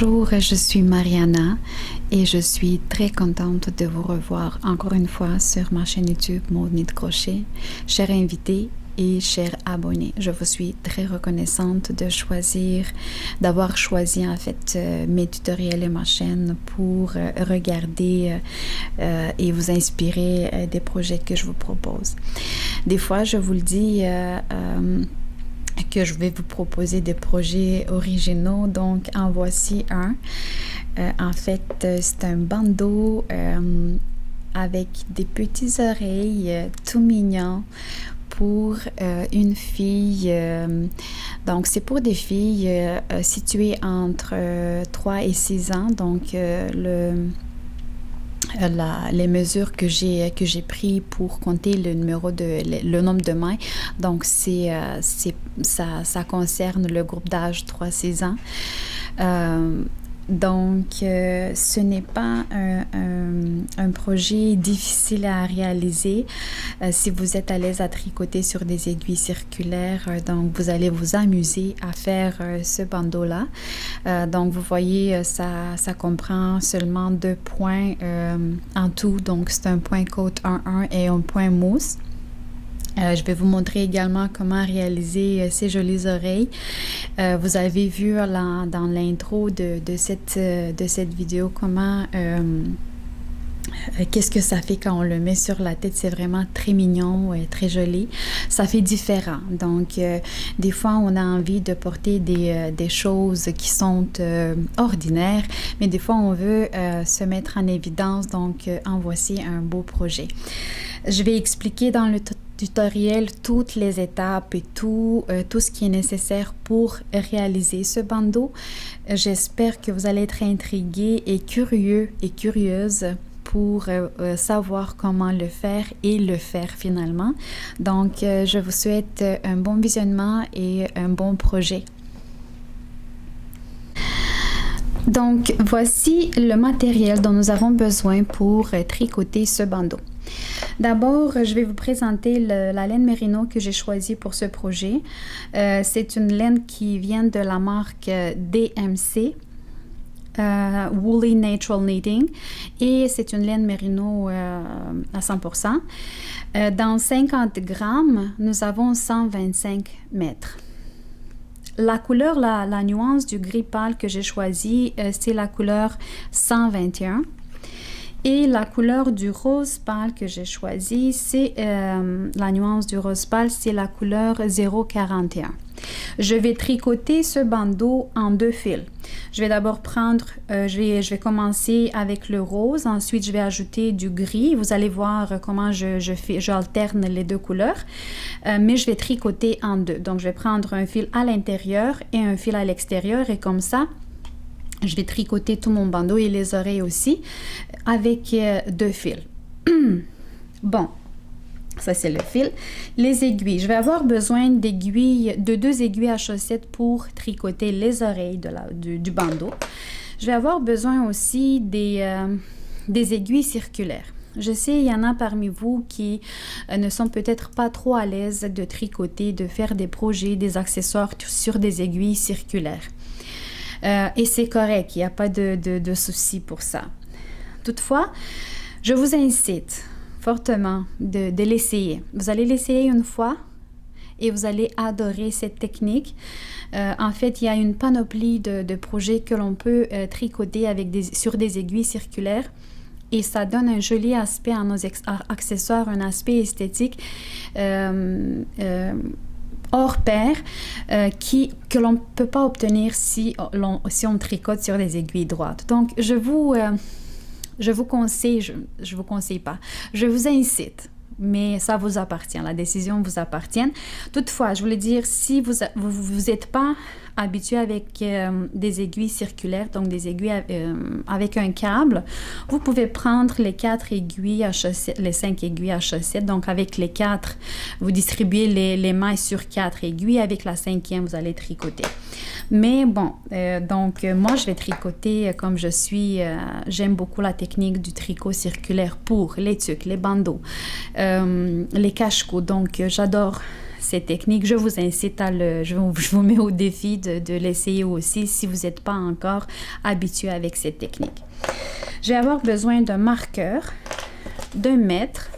Bonjour, je suis Mariana et je suis très contente de vous revoir encore une fois sur ma chaîne YouTube Mode Nid Crochet. Chers invités et chers abonnés, je vous suis très reconnaissante d'avoir choisi en fait mes tutoriels et ma chaîne pour regarder et vous inspirer des projets que je vous propose. Des fois, je vous le dis, que je vais vous proposer des projets originaux, donc en voici un. En fait, c'est un bandeau avec des petites oreilles tout mignons pour une fille. Donc, c'est pour des filles situées entre 3 et 6 ans. Donc, les mesures que j'ai pris pour compter le nombre de mains. Donc, ça concerne le groupe d'âge 3-6 ans. Donc, ce n'est pas un projet difficile à réaliser. Si vous êtes à l'aise à tricoter sur des aiguilles circulaires, donc vous allez vous amuser à faire ce bandeau-là. Donc, vous voyez, ça comprend seulement 2 points en tout. Donc, c'est un point côte 1-1 et un point mousse. Je vais vous montrer également comment réaliser ces jolies oreilles. Vous avez vu dans l'intro de cette vidéo comment qu'est-ce que ça fait quand on le met sur la tête. C'est vraiment très mignon et très joli. Ça fait différent. Donc, des fois, on a envie de porter des choses qui sont ordinaires, mais des fois, on veut se mettre en évidence. Donc, en voici un beau projet. Je vais expliquer dans le tutoriel toutes les étapes et tout ce qui est nécessaire pour réaliser ce bandeau. J'espère que vous allez être intrigués et curieux et curieuses pour savoir comment le faire et le faire finalement. Donc, je vous souhaite un bon visionnement et un bon projet. Donc, voici le matériel dont nous avons besoin pour tricoter ce bandeau. D'abord, je vais vous présenter la laine Merino que j'ai choisie pour ce projet. C'est une laine qui vient de la marque DMC, Woolly Natural Knitting, et c'est une laine Merino à 100%. Dans 50 grammes, nous avons 125 mètres. La couleur, la nuance du gris pâle que j'ai choisi, c'est la couleur 121. Et la couleur du rose pâle que j'ai choisi, c'est la nuance du rose pâle, c'est la couleur 041. Je vais tricoter ce bandeau en 2 fils. Je vais d'abord prendre, je vais commencer avec le rose, ensuite je vais ajouter du gris. Vous allez voir comment j'alterne les 2 couleurs, mais je vais tricoter en 2. Donc, je vais prendre un fil à l'intérieur et un fil à l'extérieur, et comme ça, je vais tricoter tout mon bandeau et les oreilles aussi avec 2 fils. Bon, ça c'est le fil. Les aiguilles. Je vais avoir besoin de 2 aiguilles à chaussettes pour tricoter les oreilles du bandeau. Je vais avoir besoin aussi des aiguilles circulaires. Je sais, il y en a parmi vous qui ne sont peut-être pas trop à l'aise de tricoter, de faire des projets, des accessoires sur des aiguilles circulaires. Et c'est correct, il n'y a pas de souci pour ça. Toutefois, je vous incite fortement de l'essayer. Vous allez l'essayer une fois et vous allez adorer cette technique. En fait, il y a une panoplie de projets que l'on peut tricoter sur des aiguilles circulaires. Et ça donne un joli aspect à nos accessoires, un aspect esthétique hors pair que l'on ne peut pas obtenir si on tricote sur des aiguilles droites. Donc, je vous conseille, je vous conseille pas, je vous incite, mais ça vous appartient, la décision vous appartient. Toutefois, je voulais dire, si vous êtes pas habitué avec des aiguilles circulaires, donc des aiguilles avec un câble, vous pouvez prendre les 4 aiguilles à chaussettes, les 5 aiguilles à chaussettes. Donc, avec les 4, vous distribuez les mailles sur 4 aiguilles. Avec la 5e, vous allez tricoter. Mais bon, donc, moi, je vais tricoter comme je suis. J'aime beaucoup la technique du tricot circulaire pour les tuques, les bandeaux, les cache-cou. Donc, j'adore ces techniques. Je vous incite je vous mets au défi de l'essayer aussi si vous n'êtes pas encore habitué avec cette technique. Je vais avoir besoin d'un marqueur, d'un mètre,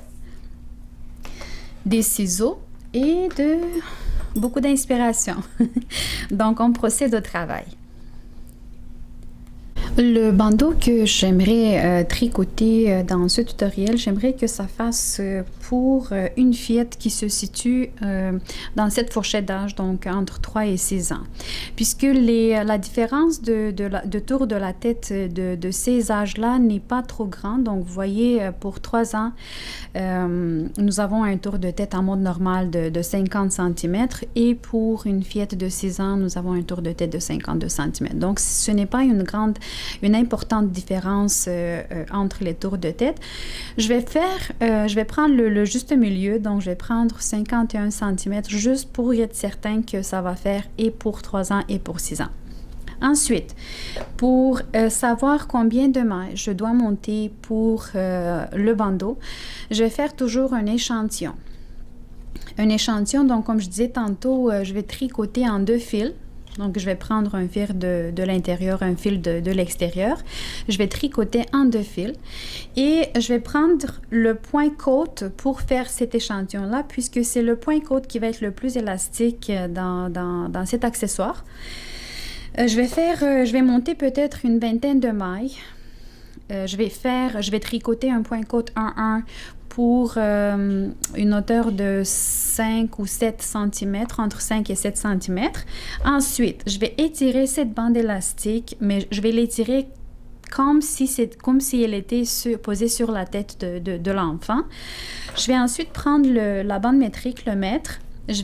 des ciseaux et de beaucoup d'inspiration. Donc, on procède au travail. Le bandeau que j'aimerais tricoter dans ce tutoriel, j'aimerais que ça fasse pour une fillette qui se situe dans cette fourchette d'âge, donc entre 3 et 6 ans. Puisque la différence de tour de la tête de ces âges-là n'est pas trop grande. Donc, vous voyez, pour 3 ans, nous avons un tour de tête en mode normal de 50 cm et pour une fillette de 6 ans, nous avons un tour de tête de 52 cm. Donc, ce n'est pas une importante différence entre les tours de tête. Je vais prendre le juste milieu, donc je vais prendre 51 cm juste pour être certain que ça va faire et pour 3 ans et pour 6 ans. Ensuite, pour savoir combien de mailles je dois monter pour le bandeau, je vais faire toujours un échantillon. Un échantillon, donc comme je disais tantôt, je vais tricoter en 2 fils. Donc, je vais prendre un fil de l'intérieur, un fil de l'extérieur. Je vais tricoter en 2 fils et je vais prendre le point côte pour faire cet échantillon-là puisque c'est le point côte qui va être le plus élastique dans cet accessoire. Je vais monter peut-être une vingtaine de mailles. Je vais tricoter un point côte 1-1 pour une hauteur de 5 ou 7 cm, entre 5 et 7 cm. Ensuite, je vais étirer cette bande élastique, mais je vais l'étirer comme si elle était posée sur la tête de l'enfant. Je vais ensuite prendre la bande métrique, le mètre. Je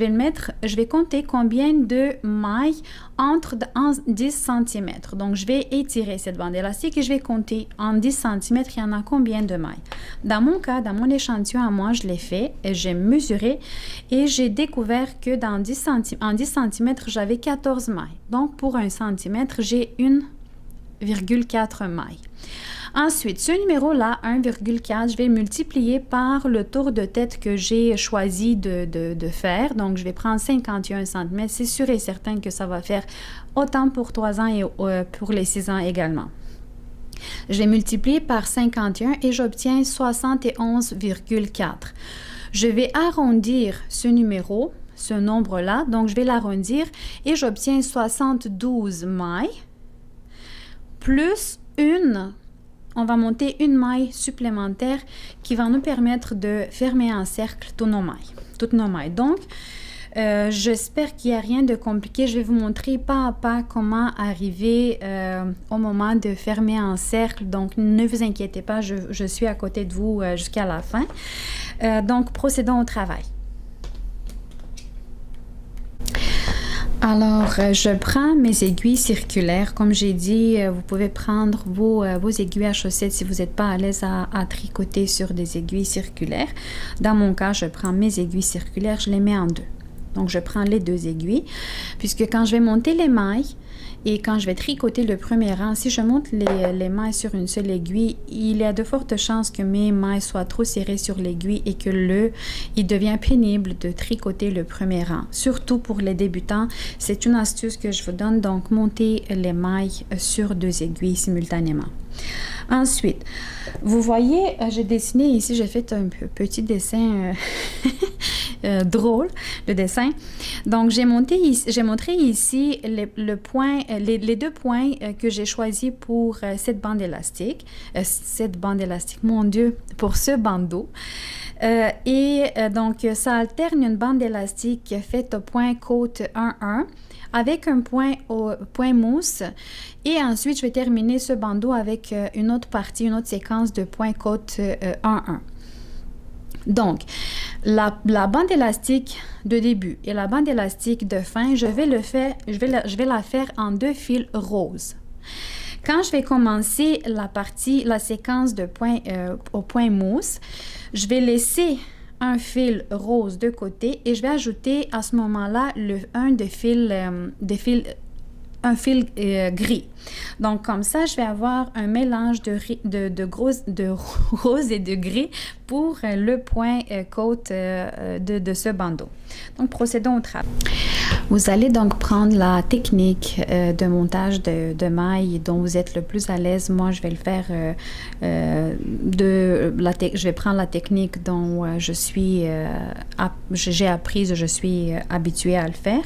vais compter combien de mailles entre en 10 cm. Donc, je vais étirer cette bande élastique et je vais compter en 10 cm, il y en a combien de mailles. Dans mon cas, dans mon échantillon à moi, je l'ai fait, et j'ai mesuré et j'ai découvert que en 10 cm, j'avais 14 mailles. Donc, pour 1 cm, j'ai 1,4 mailles. Ensuite, ce numéro-là, 1,4, je vais multiplier par le tour de tête que j'ai choisi de faire. Donc, je vais prendre 51 cm. C'est sûr et certain que ça va faire autant pour 3 ans et pour les 6 ans également. Je vais multiplier par 51 et j'obtiens 71,4. Je vais arrondir ce numéro, ce nombre-là. Donc, je vais l'arrondir et j'obtiens 72 mailles plus on va monter une maille supplémentaire qui va nous permettre de fermer en cercle toutes nos mailles. Donc, j'espère qu'il n'y a rien de compliqué. Je vais vous montrer pas à pas comment arriver au moment de fermer en cercle. Donc, ne vous inquiétez pas, je suis à côté de vous jusqu'à la fin. Donc, procédons au travail. Alors, je prends mes aiguilles circulaires. Comme j'ai dit, vous pouvez prendre vos aiguilles à chaussettes si vous n'êtes pas à l'aise à tricoter sur des aiguilles circulaires. Dans mon cas, je prends mes aiguilles circulaires, je les mets en 2. Donc, je prends les 2 aiguilles, puisque quand je vais monter les mailles et quand je vais tricoter le premier rang, si je monte les mailles sur une seule aiguille, il y a de fortes chances que mes mailles soient trop serrées sur l'aiguille et que il devient pénible de tricoter le premier rang. Surtout pour les débutants, c'est une astuce que je vous donne, donc monter les mailles sur 2 aiguilles simultanément. Ensuite, vous voyez, j'ai dessiné ici, j'ai fait un petit dessin drôle, le dessin. Donc, j'ai montré ici les 2 points que j'ai choisis pour cette bande élastique. Mon Dieu, pour ce bandeau. Donc, ça alterne une bande élastique faite au point côte 1-1 avec un point mousse et ensuite je vais terminer ce bandeau avec une autre séquence de points côte 1-1. Donc, la bande élastique de début et la bande élastique de fin, je vais la faire en 2 fils roses. Quand je vais commencer la séquence de points au point mousse, je vais laisser un fil rose de côté et je vais ajouter à ce moment-là un des fils un fil gris. Donc, comme ça, je vais avoir un mélange de rose et de gris pour le point côte de ce bandeau. Donc, procédons au travail. Vous allez donc prendre la technique de montage de mailles dont vous êtes le plus à l'aise. Moi, je vais le faire je vais prendre la technique dont j'ai apprise, je suis habituée à le faire.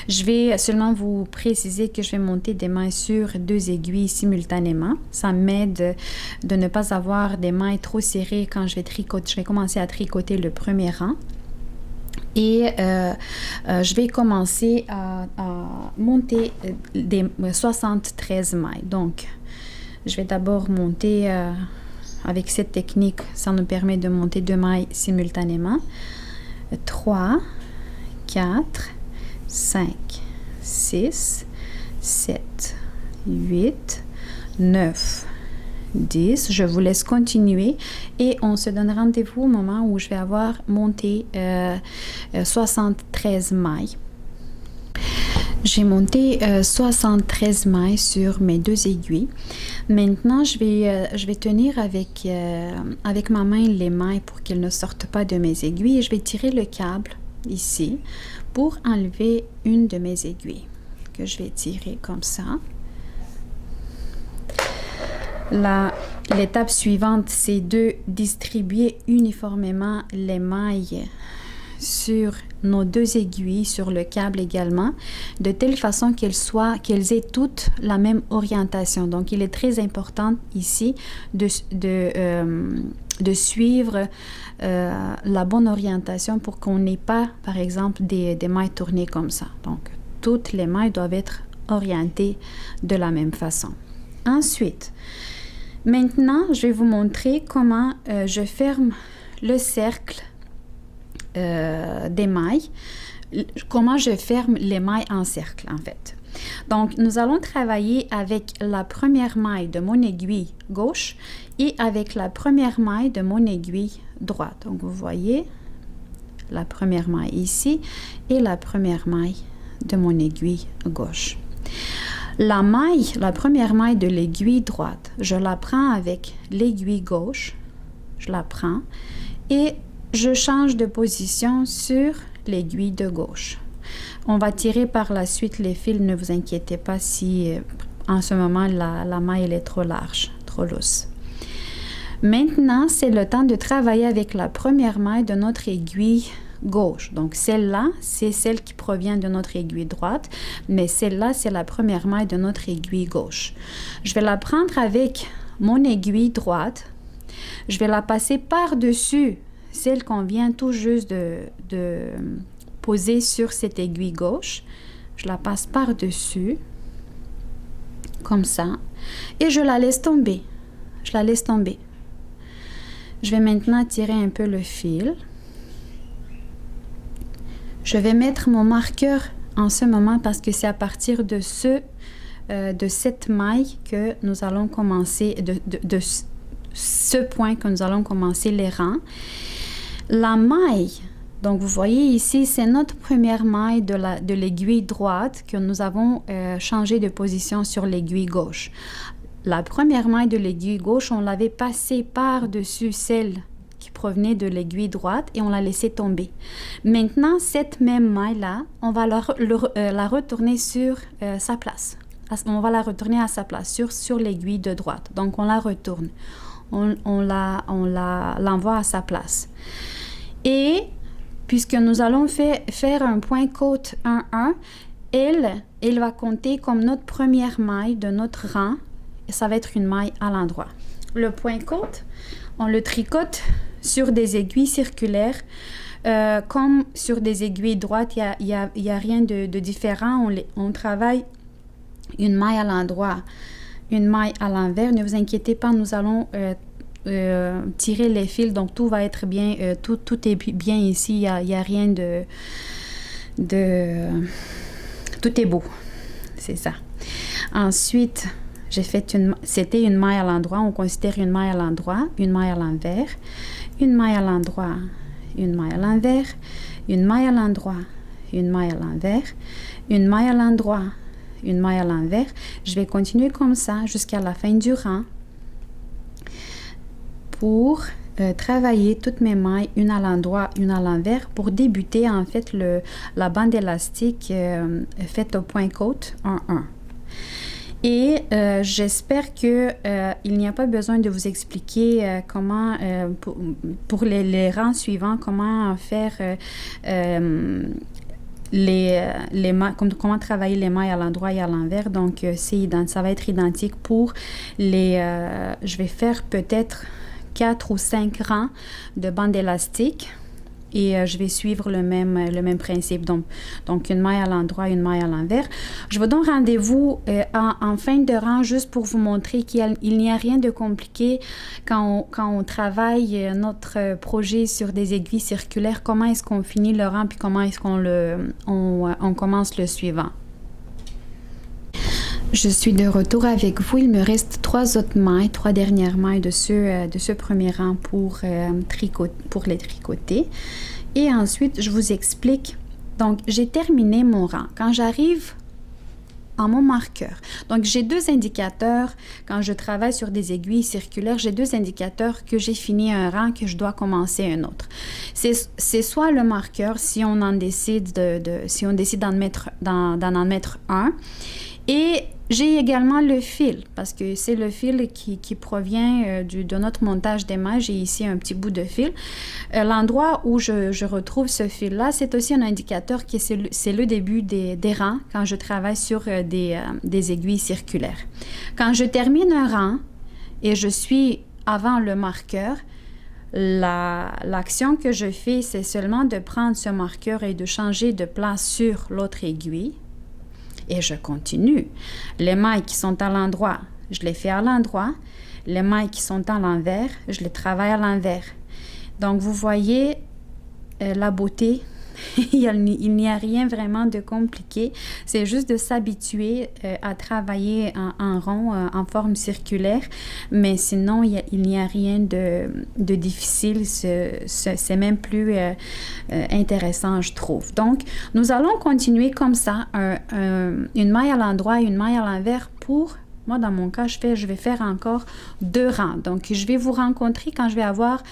Je vais seulement vous préciser que je vais monter des mailles sur 2 aiguilles simultanément. Ça m'aide de ne pas avoir des mailles trop serrées quand je vais tricoter. Je vais commencer à tricoter le premier rang. Et je vais commencer à monter des 73 mailles. Donc, je vais d'abord monter avec cette technique. Ça nous permet de monter 2 mailles simultanément. 3, 4, 5, 6, 7, 8, 9, 10. Je vous laisse continuer et on se donne rendez-vous au moment où je vais avoir monté 73 mailles. J'ai monté 73 mailles sur mes 2 aiguilles. Maintenant, je vais tenir avec ma main les mailles pour qu'elles ne sortent pas de mes aiguilles et je vais tirer le câble ici pour enlever une de mes aiguilles que je vais tirer comme ça. L'étape suivante, c'est de distribuer uniformément les mailles sur nos 2 aiguilles, sur le câble également, de telle façon qu'elles aient toutes la même orientation. Donc, il est très important ici de suivre la bonne orientation pour qu'on n'ait pas, par exemple, des mailles tournées comme ça. Donc, toutes les mailles doivent être orientées de la même façon. Ensuite, maintenant, je vais vous montrer comment je ferme le cercle des mailles, comment je ferme les mailles en cercle en fait. Donc, nous allons travailler avec la première maille de mon aiguille gauche et avec la première maille de mon aiguille droite. Donc, vous voyez la première maille ici et la première maille de mon aiguille gauche. La première maille de l'aiguille droite, je la prends avec l'aiguille gauche, je la prends et je change de position sur l'aiguille de gauche. On va tirer par la suite les fils, ne vous inquiétez pas si en ce moment la maille elle est trop large, trop lousse. Maintenant, c'est le temps de travailler avec la première maille de notre aiguille gauche. Donc, celle-là, c'est celle qui provient de notre aiguille droite, mais celle-là, c'est la première maille de notre aiguille gauche. Je vais la prendre avec mon aiguille droite. Je vais la passer par-dessus celle qu'on vient tout juste de poser sur cette aiguille gauche. Je la passe par-dessus, comme ça, et je la laisse tomber. Je la laisse tomber. Je vais maintenant tirer un peu le fil. Je vais mettre mon marqueur en ce moment parce que c'est à partir de cette maille que nous allons commencer, de ce point que nous allons commencer les rangs. La maille, donc vous voyez ici, c'est notre première maille de l'aiguille droite que nous avons changé de position sur l'aiguille gauche. La première maille de l'aiguille gauche, on l'avait passée par-dessus celle qui provenait de l'aiguille droite et on l'a laissée tomber. Maintenant, cette même maille-là, on va la retourner sur sa place. On va la retourner à sa place sur l'aiguille de droite. Donc, on la retourne. On l'envoie à sa place. Et puisque nous allons faire un point côte 1-1, elle va compter comme notre première maille de notre rang. Et ça va être une maille à l'endroit. Le point côte, on le tricote sur des aiguilles circulaires. Comme sur des aiguilles droites, il y a rien de différent. On travaille une maille à l'endroit, une maille à l'envers. Ne vous inquiétez pas, nous allons tirer les fils, donc tout va être bien, tout est bien ici, il y a rien de tout est beau, c'est ça. Ensuite, c'était une maille à l'endroit, on considère une maille à l'endroit, une maille à l'envers, une maille à l'endroit, une maille à l'envers, une maille à l'endroit, une maille à l'envers, une maille à l'endroit, une maille à l'envers. Je vais continuer comme ça jusqu'à la fin du rang pour travailler toutes mes mailles, une à l'endroit, une à l'envers, pour débuter en fait la bande élastique faite au point côte en 1. Et j'espère que il n'y a pas besoin de vous expliquer comment, pour les rangs suivants, comment faire comment travailler les mailles à l'endroit et à l'envers. Donc, ça va être identique pour je vais faire peut-être 4 ou 5 rangs de bande élastique et je vais suivre le même principe. Donc, une maille à l'endroit, une maille à l'envers. Je vous donne rendez-vous en fin de rang juste pour vous montrer qu'il n'y a rien de compliqué quand on travaille notre projet sur des aiguilles circulaires. Comment est-ce qu'on finit le rang puis comment est-ce qu'on commence le suivant. Je suis de retour avec vous. Il me reste 3 autres mailles, 3 dernières mailles de ce premier rang pour les tricoter. Et ensuite, je vous explique. Donc, j'ai terminé mon rang. Quand j'arrive à mon marqueur, donc j'ai 2 indicateurs. Quand je travaille sur des aiguilles circulaires, j'ai 2 indicateurs que j'ai fini un rang, que je dois commencer un autre. C'est soit le marqueur, si on en décide si on décide d'en mettre un. Et j'ai également le fil, parce que c'est le fil qui provient de notre montage des mailles. J'ai ici un petit bout de fil. L'endroit où je retrouve ce fil-là, c'est aussi un indicateur que c'est le début des rangs quand je travaille sur des aiguilles circulaires. Quand je termine un rang et je suis avant le marqueur, l'action que je fais, c'est seulement de prendre ce marqueur et de changer de place sur l'autre aiguille. Et je continue. Les mailles qui sont à l'endroit, je les fais à l'endroit. Les mailles qui sont à l'envers, je les travaille à l'envers. Donc, vous voyez la beauté. Il n'y a rien vraiment de compliqué. C'est juste de s'habituer à travailler en rond, en forme circulaire. Mais sinon, il n'y a rien de difficile. C'est même plus intéressant, je trouve. Donc, nous allons continuer comme ça, une maille à l'endroit et une maille à l'envers pour... Moi, dans mon cas, je vais faire encore 2 rangs. Donc, je vais vous rencontrer quand je vais avoir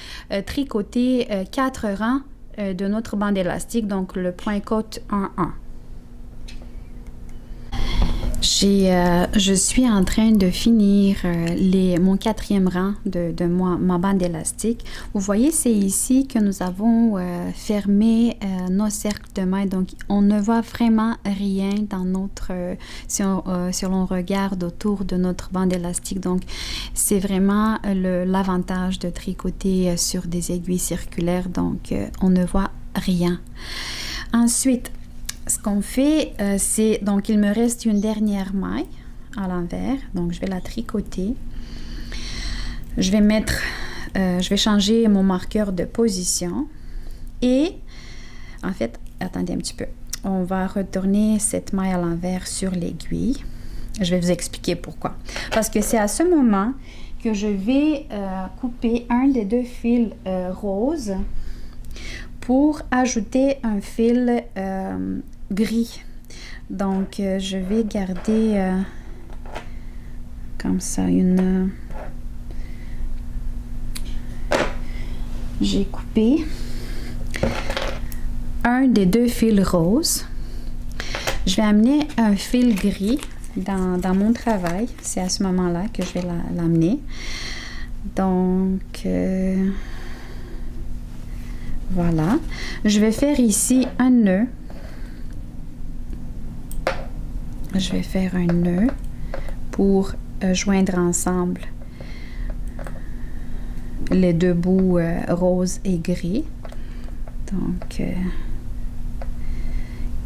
tricoté 4 rangs de notre bande élastique, donc le point côte en 1. Je suis en train de finir mon 4e rang de ma bande élastique. Vous voyez, c'est ici que nous avons fermé nos cercles de mailles. Donc, on ne voit vraiment rien dans si l'on regarde autour de notre bande élastique. Donc, c'est vraiment l'avantage de tricoter sur des aiguilles circulaires. Donc, on ne voit rien. Ensuite, ce qu'on fait, donc il me reste une dernière maille à l'envers, donc je vais la tricoter. Je vais changer mon marqueur de position et en fait, attendez un petit peu, on va retourner cette maille à l'envers sur l'aiguille. Je vais vous expliquer pourquoi. Parce que c'est à ce moment que je vais couper un des 2 fils roses pour ajouter un fil gris. Donc, je vais garder comme ça j'ai coupé un des 2 fils roses. Je vais amener un fil gris dans mon travail. C'est à ce moment-là que je vais l'amener. Donc, voilà. Je vais faire ici un nœud. Je vais faire un nœud pour joindre ensemble les 2 bouts rose et gris. Donc,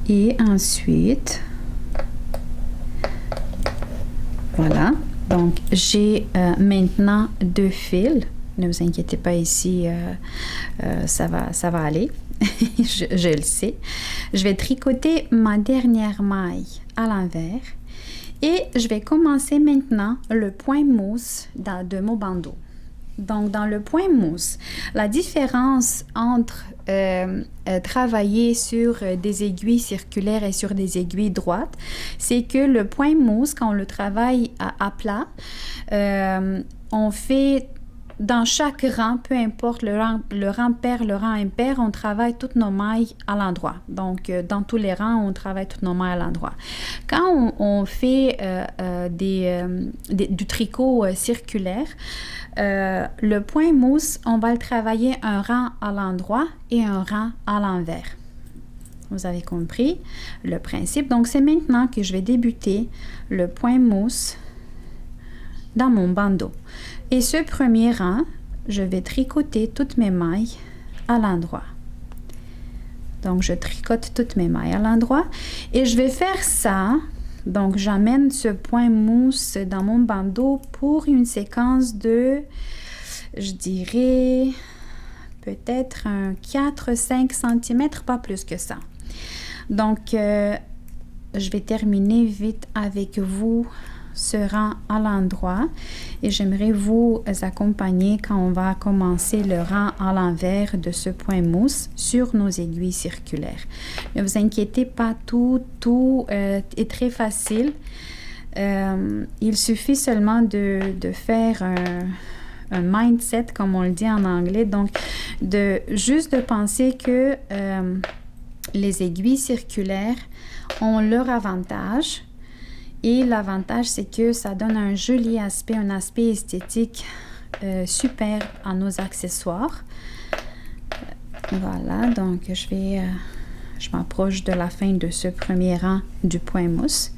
et ensuite, voilà. Donc, j'ai maintenant 2 fils. Ne vous inquiétez pas ici, ça va aller. je le sais. Je vais tricoter ma dernière maille à l'envers et je vais commencer maintenant le point mousse de mon bandeau. Donc, dans le point mousse, la différence entre travailler sur des aiguilles circulaires et sur des aiguilles droites, c'est que le point mousse, quand on le travaille à plat, on fait dans chaque rang, peu importe le rang pair, le rang impair, on travaille toutes nos mailles à l'endroit. Donc, dans tous les rangs, on travaille toutes nos mailles à l'endroit. Quand on fait du tricot circulaire, le point mousse, on va le travailler un rang à l'endroit et un rang à l'envers. Vous avez compris le principe. Donc, c'est maintenant que je vais débuter le point mousse dans mon bandeau. Et ce premier rang, je vais tricoter toutes mes mailles à l'endroit. Donc, je tricote toutes mes mailles à l'endroit et je vais faire ça. Donc, j'amène ce point mousse dans mon bandeau pour une séquence de, je dirais, peut-être un 4-5 cm, pas plus que ça. Donc, je vais terminer vite avec vous ce rang à l'endroit et j'aimerais vous accompagner quand on va commencer le rang à l'envers de ce point mousse sur nos aiguilles circulaires. Ne vous inquiétez pas, tout est très facile. Il suffit seulement de faire un mindset, comme on le dit en anglais, donc juste de penser que les aiguilles circulaires ont leur avantage. Et l'avantage, c'est que ça donne un joli aspect, un aspect esthétique super à nos accessoires. Voilà, donc je m'approche de la fin de ce premier rang du point mousse.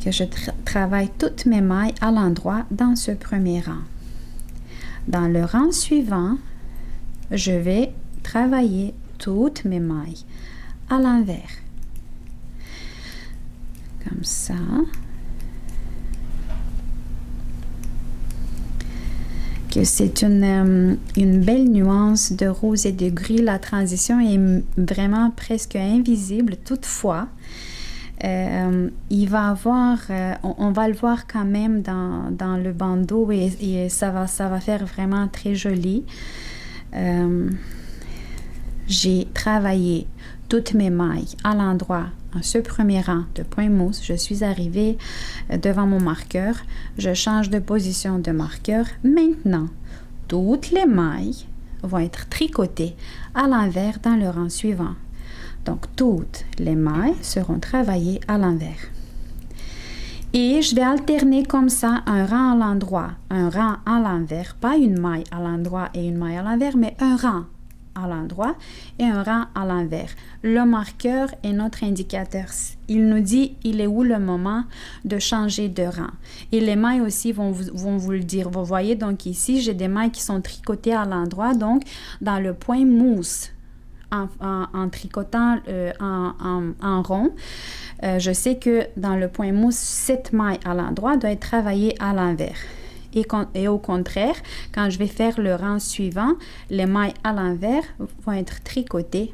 Que je travaille toutes mes mailles à l'endroit dans ce premier rang. Dans le rang suivant, je vais travailler toutes mes mailles à l'envers. Comme ça. Que c'est une belle nuance de rose et de gris. La transition est vraiment presque invisible. Toutefois, il va avoir, on va le voir quand même dans le bandeau et ça va faire vraiment très joli. J'ai travaillé toutes mes mailles à l'endroit. En ce premier rang de point mousse, je suis arrivée devant mon marqueur. Je change de position de marqueur. Maintenant, toutes les mailles vont être tricotées à l'envers dans le rang suivant. Donc, toutes les mailles seront travaillées à l'envers. Et je vais alterner comme ça un rang à l'endroit, un rang à l'envers, pas une maille à l'endroit et une maille à l'envers, mais un rang à l'endroit et un rang à l'envers. Le marqueur est notre indicateur. Il nous dit il est où le moment de changer de rang. Et les mailles aussi vont vous le dire. Vous voyez, donc ici, j'ai des mailles qui sont tricotées à l'endroit, donc dans le point mousse. En tricotant en rond, je sais que dans le point mousse, cette maille à l'endroit doit être travaillée à l'envers. Et au contraire, quand je vais faire le rang suivant, les mailles à l'envers vont être tricotées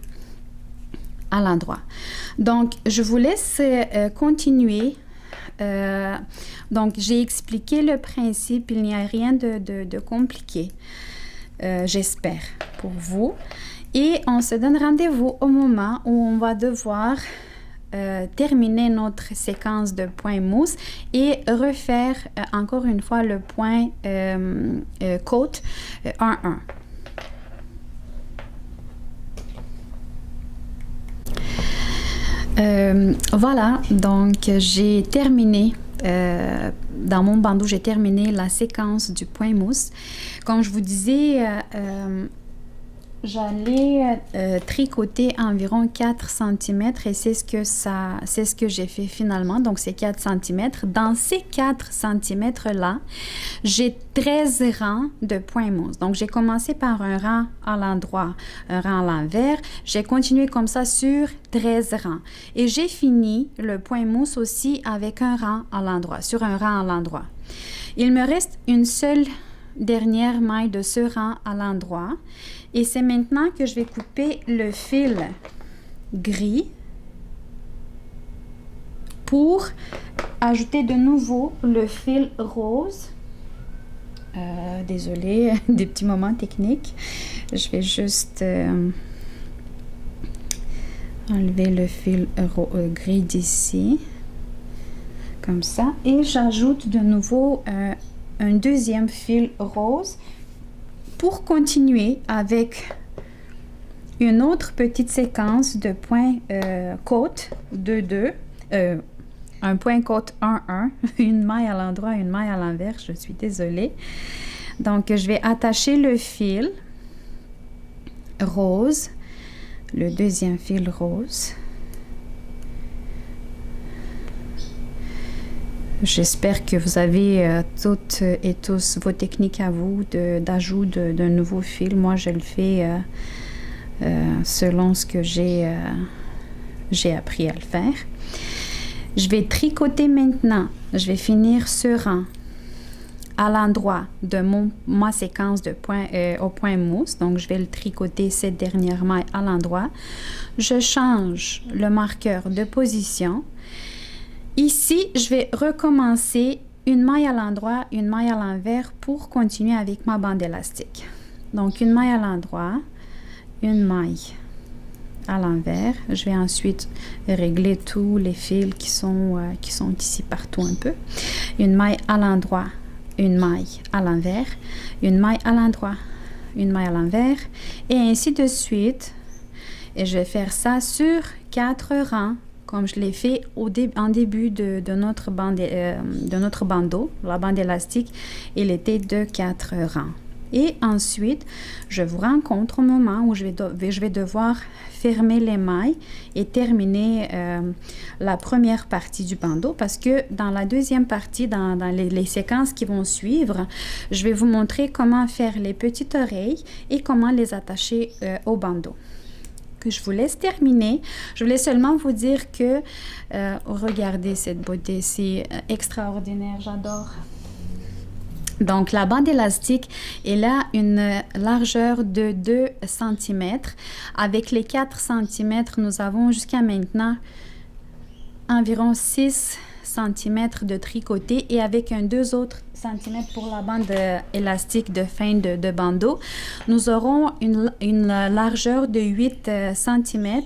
à l'endroit. Donc, je vous laisse continuer. Donc, j'ai expliqué le principe. Il n'y a rien de compliqué, j'espère, pour vous. Et on se donne rendez-vous au moment où on va devoir terminer notre séquence de points mousse et refaire encore une fois le point côte 1-1. Voilà, donc j'ai terminé dans mon bandeau, j'ai terminé la séquence du point mousse. Comme je vous disais, j'allais tricoter environ 4 cm et c'est ce que j'ai fait finalement. Donc, c'est 4 cm. Dans ces 4 cm-là, j'ai 13 rangs de points mousse. Donc, j'ai commencé par un rang à l'endroit, un rang à l'envers. J'ai continué comme ça sur 13 rangs. Et j'ai fini le point mousse aussi avec un rang à l'endroit, sur un rang à l'endroit. Il me reste une seule dernière maille de ce rang à l'endroit. Et c'est maintenant que je vais couper le fil gris pour ajouter de nouveau le fil rose Désolée, des petits moments techniques. Je vais juste enlever le fil gris d'ici, comme ça. Et j'ajoute de nouveau un deuxième fil rose pour continuer avec une autre petite séquence de points côte 2-2, un point côte 1-1, une maille à l'endroit, une maille à l'envers, je suis désolée. Donc, je vais attacher le fil rose, le deuxième fil rose. J'espère que vous avez toutes et tous vos techniques à vous d'ajout d'un nouveau fil. Moi, je le fais selon ce que j'ai appris à le faire. Je vais tricoter maintenant. Je vais finir ce rang à l'endroit de ma séquence de points au point mousse. Donc, je vais le tricoter cette dernière maille à l'endroit. Je change le marqueur de position. Ici, je vais recommencer une maille à l'endroit, une maille à l'envers pour continuer avec ma bande élastique. Donc, une maille à l'endroit, une maille à l'envers. Je vais ensuite régler tous les fils qui sont ici partout un peu. Une maille à l'endroit, une maille à l'envers, une maille à l'endroit, une maille à l'envers, et ainsi de suite. Et je vais faire ça sur 4 rangs, comme je l'ai fait en début de notre bandeau. La bande élastique, il était de 4 rangs. Et ensuite, je vous rencontre au moment où je vais devoir fermer les mailles et terminer la première partie du bandeau, parce que dans la deuxième partie, dans les séquences qui vont suivre, je vais vous montrer comment faire les petites oreilles et comment les attacher au bandeau. Que je vous laisse terminer. Je voulais seulement vous dire que regardez cette beauté, c'est extraordinaire, j'adore. Donc, la bande élastique, elle a une largeur de 2 cm. Avec les 4 cm, nous avons jusqu'à maintenant environ 6 cm de tricoté, et avec un 2 autres centimètres pour la bande élastique de fin de bandeau, nous aurons une largeur de 8 cm.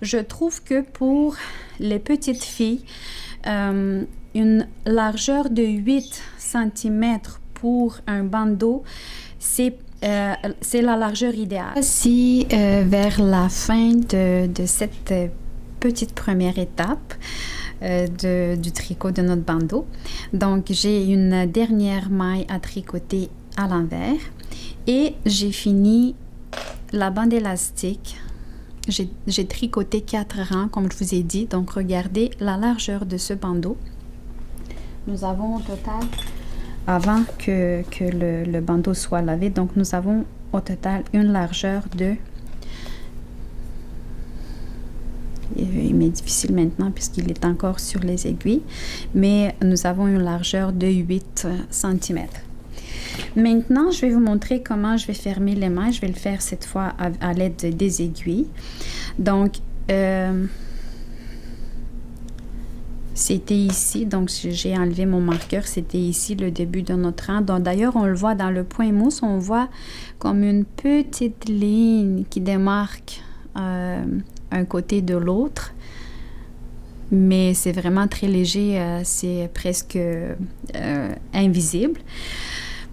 Je trouve que pour les petites filles, une largeur de 8 cm pour un bandeau, c'est la largeur idéale. Voici vers la fin de cette petite première étape du tricot de notre bandeau. Donc, j'ai une dernière maille à tricoter à l'envers et j'ai fini la bande élastique. J'ai tricoté 4 rangs, comme je vous ai dit. Donc, regardez la largeur de ce bandeau. Nous avons au total, avant que le bandeau soit lavé, donc nous avons au total une largeur de... Il m'est difficile maintenant puisqu'il est encore sur les aiguilles, mais nous avons une largeur de 8 cm. Maintenant, je vais vous montrer comment je vais fermer les mailles. Je vais le faire cette fois à l'aide des aiguilles. Donc, c'était ici, donc j'ai enlevé mon marqueur, c'était ici le début de notre rang. Donc d'ailleurs, on le voit dans le point mousse, on voit comme une petite ligne qui démarque un côté de l'autre. Mais c'est vraiment très léger, c'est presque invisible.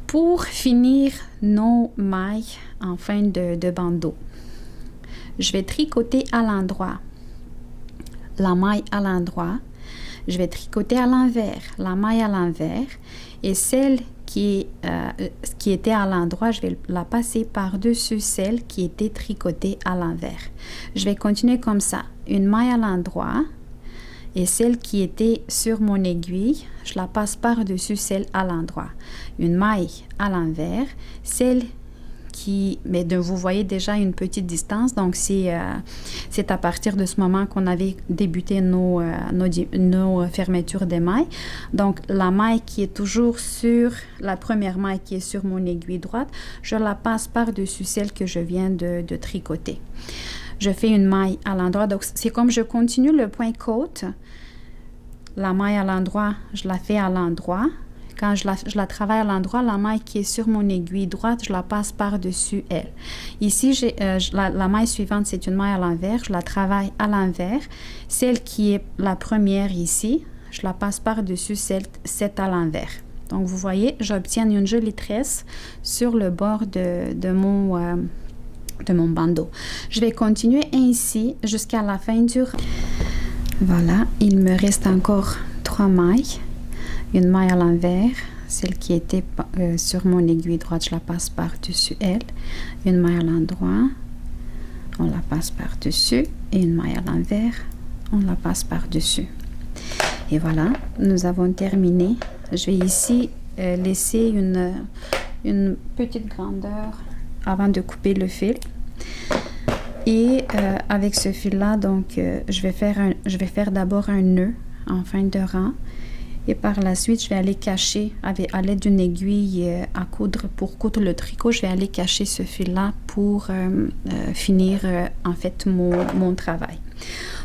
Pour finir nos mailles en fin de bandeau, je vais tricoter à l'endroit la maille à l'endroit. Je vais tricoter à l'envers, la maille à l'envers, et celle qui était à l'endroit, je vais la passer par-dessus celle qui était tricotée à l'envers. Je vais continuer comme ça, une maille à l'endroit, et celle qui était sur mon aiguille, je la passe par-dessus celle à l'endroit. Une maille à l'envers, celle mais vous voyez déjà une petite distance, donc c'est à partir de ce moment qu'on avait débuté nos fermetures des mailles. Donc la maille qui est toujours sur, la première maille qui est sur mon aiguille droite, je la passe par-dessus celle que je viens de tricoter. Je fais une maille à l'endroit, donc c'est comme je continue le point côte, la maille à l'endroit, je la fais à l'endroit, quand je la travaille à l'endroit, la maille qui est sur mon aiguille droite, je la passe par-dessus elle. Ici, la maille suivante, c'est une maille à l'envers. Je la travaille à l'envers. Celle qui est la première ici, je la passe par-dessus cette à l'envers. Donc, vous voyez, j'obtiens une jolie tresse sur le bord de mon bandeau. Je vais continuer ainsi jusqu'à la fin du rang. Voilà, il me reste encore 3 mailles. Une maille à l'envers, celle qui était sur mon aiguille droite, je la passe par-dessus elle. Une maille à l'endroit, on la passe par-dessus. Et une maille à l'envers, on la passe par-dessus. Et voilà, nous avons terminé. Je vais ici laisser une petite grandeur avant de couper le fil. Et avec ce fil-là, donc, je vais faire d'abord un nœud en fin de rang. Et par la suite, je vais aller cacher à l'aide d'une aiguille à coudre. Pour coudre le tricot, je vais aller cacher ce fil-là pour finir en fait mon travail.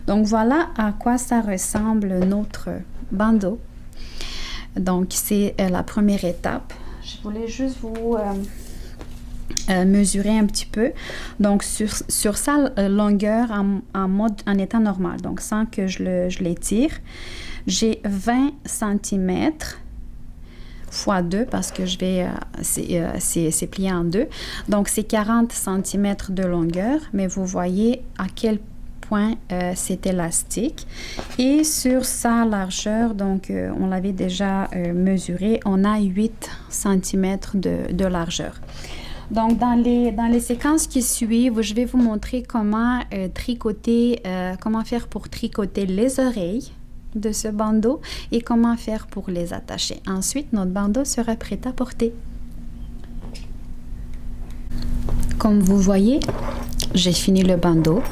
Donc voilà à quoi ça ressemble notre bandeau. Donc c'est la première étape. Je voulais juste vous mesurer un petit peu. Donc sur sa longueur en état normal, donc sans que je l'étire, j'ai 20 cm x 2 parce que c'est plié en deux. Donc c'est 40 cm de longueur, mais vous voyez à quel point c'est élastique. Et sur sa largeur, donc on l'avait déjà mesuré, on a 8 cm de largeur. Donc, dans les séquences qui suivent, je vais vous montrer comment comment faire pour tricoter les oreilles de ce bandeau et comment faire pour les attacher. Ensuite, notre bandeau sera prêt à porter. Comme vous voyez, j'ai fini le bandeau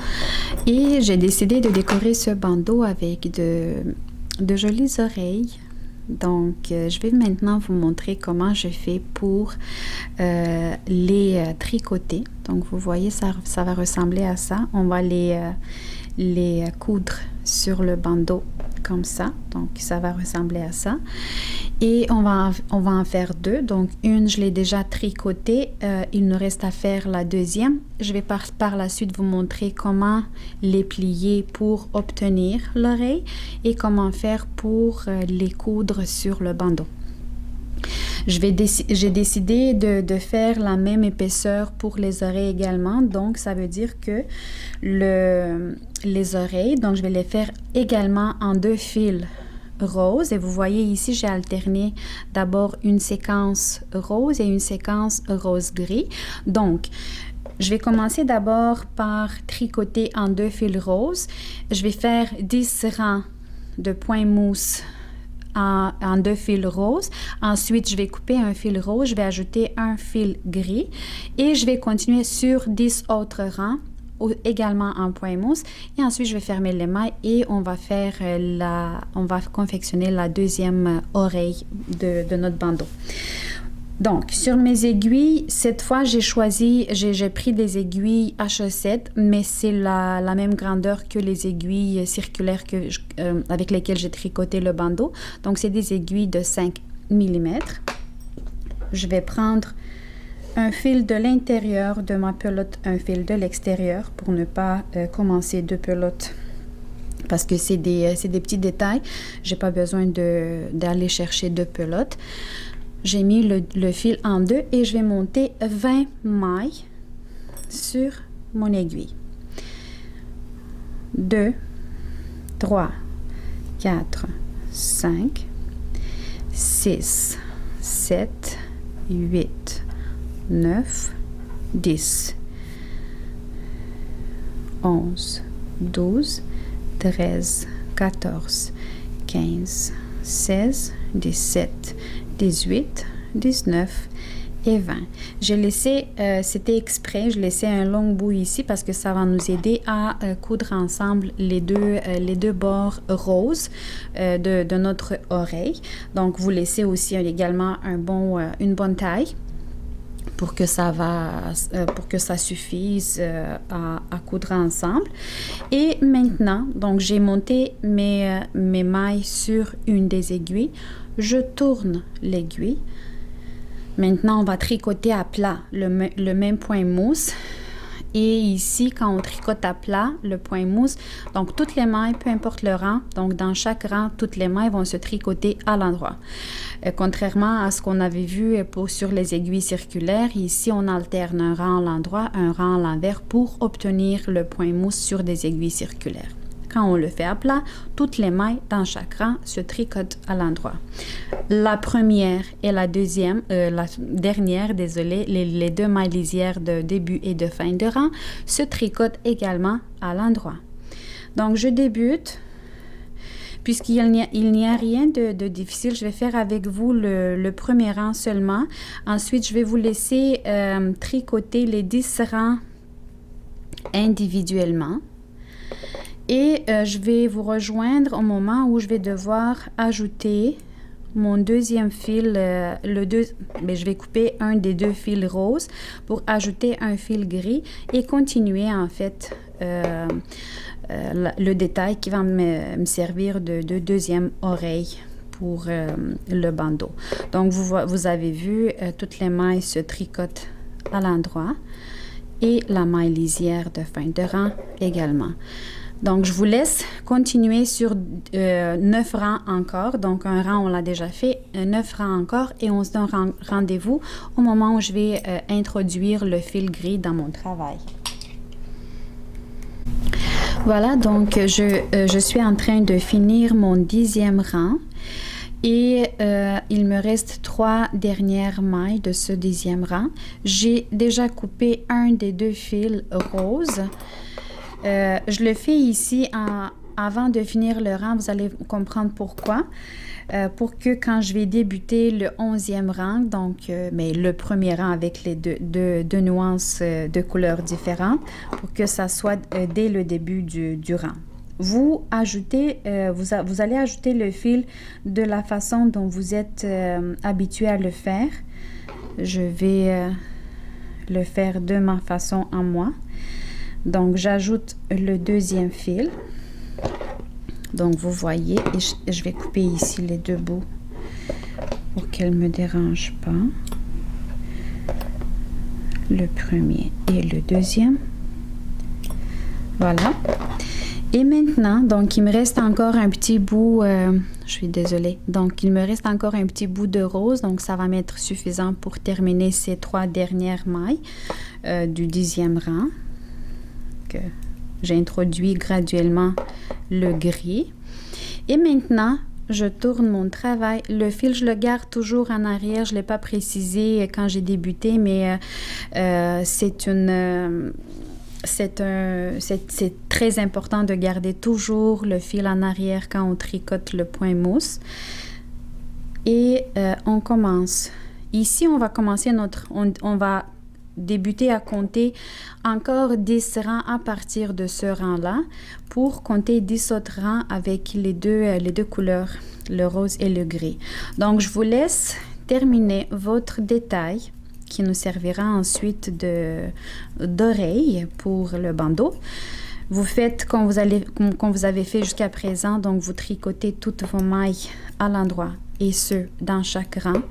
et j'ai décidé de décorer ce bandeau avec de jolies oreilles. Donc, je vais maintenant vous montrer comment je fais pour les tricoter. Donc, vous voyez, ça va ressembler à ça. On va les coudre sur le bandeau comme ça. Donc, ça va ressembler à ça. Et on va en faire deux. Donc, une, je l'ai déjà tricotée. Il nous reste à faire la deuxième. Je vais par la suite vous montrer comment les plier pour obtenir l'oreille et comment faire pour les coudre sur le bandeau. J'ai décidé de faire la même épaisseur pour les oreilles également. Donc, ça veut dire que les oreilles, donc je vais les faire également en 2 fils roses. Et vous voyez ici, j'ai alterné d'abord une séquence rose et une séquence rose-gris. Donc, je vais commencer d'abord par tricoter en 2 fils roses. Je vais faire 10 rangs de point mousse en 2 fils roses. Ensuite, je vais couper un fil rose, je vais ajouter un fil gris et je vais continuer sur 10 autres rangs également en point mousse. Et ensuite, je vais fermer les mailles et on va confectionner la deuxième oreille de notre bandeau. Donc, sur mes aiguilles, cette fois, j'ai pris des aiguilles H7, mais c'est la même grandeur que les aiguilles circulaires avec lesquelles j'ai tricoté le bandeau. Donc, c'est des aiguilles de 5 mm. Je vais prendre un fil de l'intérieur de ma pelote, un fil de l'extérieur pour ne pas commencer 2 pelotes. Parce que c'est des petits détails. Je n'ai pas besoin d'aller chercher 2 pelotes. J'ai mis le fil en 2 et je vais monter 20 mailles sur mon aiguille. 2, 3, 4, 5, 6, 7, 8, 9, 10, 11, 12, 13, 14, 15, 16, 17, 18, 19 et 20. J'ai laissé, c'était exprès, je laissais un long bout ici parce que ça va nous aider à coudre ensemble les deux bords roses de notre oreille. Donc, vous laissez aussi également une bonne taille. pour que ça suffise à coudre ensemble. Et maintenant, donc j'ai monté mes mailles sur une des aiguilles. Je tourne l'aiguille. Maintenant, on va tricoter à plat le même point mousse. Et ici, quand on tricote à plat le point mousse, donc toutes les mailles, peu importe le rang, donc dans chaque rang, toutes les mailles vont se tricoter à l'endroit. Contrairement à ce qu'on avait vu sur les aiguilles circulaires, ici on alterne un rang à l'endroit, un rang à l'envers pour obtenir le point mousse sur des aiguilles circulaires. Quand on le fait à plat, toutes les mailles dans chaque rang se tricotent à l'endroit. La première et la dernière, désolé, les deux mailles lisières de début et de fin de rang se tricotent également à l'endroit. Donc, je débute. Puisqu'il n'y a rien de difficile, je vais faire avec vous le premier rang seulement. Ensuite, je vais vous laisser tricoter les 10 rangs individuellement. Et je vais vous rejoindre au moment où je vais devoir ajouter mon deuxième fil, je vais couper un des deux fils roses pour ajouter un fil gris et continuer en fait le détail qui va me servir de deuxième oreille pour le bandeau. Donc vous avez vu, toutes les mailles se tricotent à l'endroit et la maille lisière de fin de rang également. Donc, je vous laisse continuer sur 9 rangs encore. Donc, un rang, on l'a déjà fait, 9 rangs encore et on se donne rendez-vous au moment où je vais introduire le fil gris dans mon travail. Voilà, donc je suis en train de finir mon 10e rang et il me reste 3 dernières mailles de ce 10e rang. J'ai déjà coupé un des deux fils roses. Je le fais ici avant de finir le rang, vous allez comprendre pourquoi. Pour que quand je vais débuter le 11e rang, donc mais le premier rang avec les deux nuances de couleurs différentes, pour que ça soit dès le début du rang. Vous allez ajouter le fil de la façon dont vous êtes habitué à le faire. Je vais le faire de ma façon à moi. Donc, j'ajoute le deuxième fil. Donc, vous voyez, et je vais couper ici les deux bouts pour qu'elle ne me dérange pas. Le premier et le deuxième. Voilà. Et maintenant, donc, il me reste encore un petit bout, je suis désolée. Donc, il me reste encore un petit bout de rose. Donc, ça va m'être suffisant pour terminer ces 3 dernières mailles du 10e rang. J'ai introduit graduellement le gris. Et maintenant, je tourne mon travail. Le fil, je le garde toujours en arrière. Je ne l'ai pas précisé quand j'ai débuté, mais c'est très important de garder toujours le fil en arrière quand on tricote le point mousse. Et on commence. Ici, on va commencer on va débuter à compter encore 10 rangs à partir de ce rang-là pour compter 10 autres rangs avec les deux couleurs, le rose et le gris. Donc, je vous laisse terminer votre détail qui nous servira ensuite d'oreille pour le bandeau. Vous faites comme vous avez fait jusqu'à présent, donc vous tricotez toutes vos mailles à l'endroit et ce, dans chaque rang.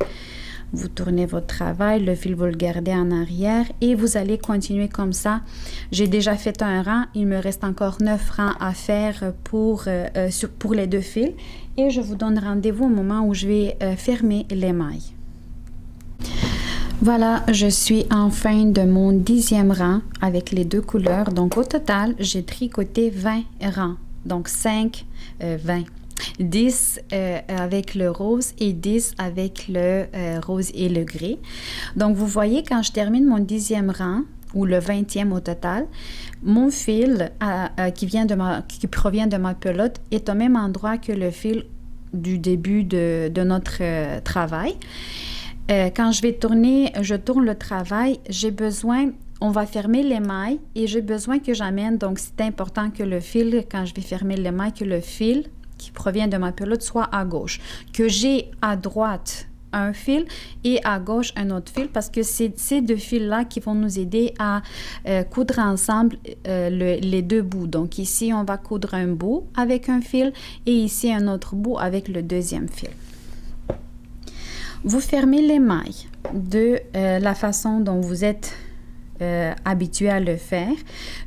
Vous tournez votre travail, le fil, vous le gardez en arrière et vous allez continuer comme ça. J'ai déjà fait un rang, il me reste encore 9 rangs à faire pour les deux fils et je vous donne rendez-vous au moment où je vais fermer les mailles. Voilà, je suis en fin de mon 10e rang avec les deux couleurs. Donc au total, j'ai tricoté 20 rangs, donc 10 avec le rose et 10 avec le rose et le gris. Donc, vous voyez, quand je termine mon 10e rang, ou le 20e au total, mon fil qui provient de ma pelote est au même endroit que le fil du début de notre travail. Quand je tourne le travail, on va fermer les mailles et j'ai besoin que j'amène, donc c'est important que le fil, quand je vais fermer les mailles, que le fil qui provient de ma pelote soit à gauche. Que j'ai à droite un fil et à gauche un autre fil parce que c'est ces deux fils-là qui vont nous aider à coudre ensemble les deux bouts. Donc ici, on va coudre un bout avec un fil et ici un autre bout avec le deuxième fil. Vous fermez les mailles de la façon dont vous êtes habitué à le faire.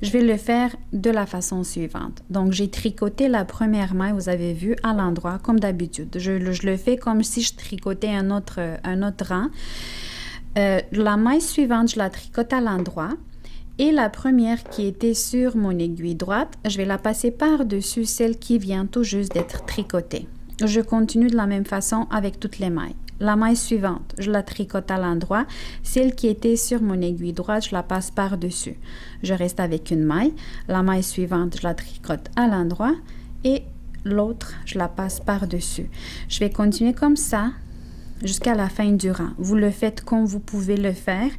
Je vais le faire de la façon suivante. Donc, j'ai tricoté la première maille, vous avez vu, à l'endroit, comme d'habitude. Je le fais comme si je tricotais un autre rang. La maille suivante, je la tricote à l'endroit. Et la première qui était sur mon aiguille droite, je vais la passer par-dessus celle qui vient tout juste d'être tricotée. Je continue de la même façon avec toutes les mailles. La maille suivante, je la tricote à l'endroit. Celle qui était sur mon aiguille droite, je la passe par-dessus. Je reste avec une maille. La maille suivante, je la tricote à l'endroit. Et l'autre, je la passe par-dessus. Je vais continuer comme ça jusqu'à la fin du rang. Vous le faites comme vous pouvez le faire.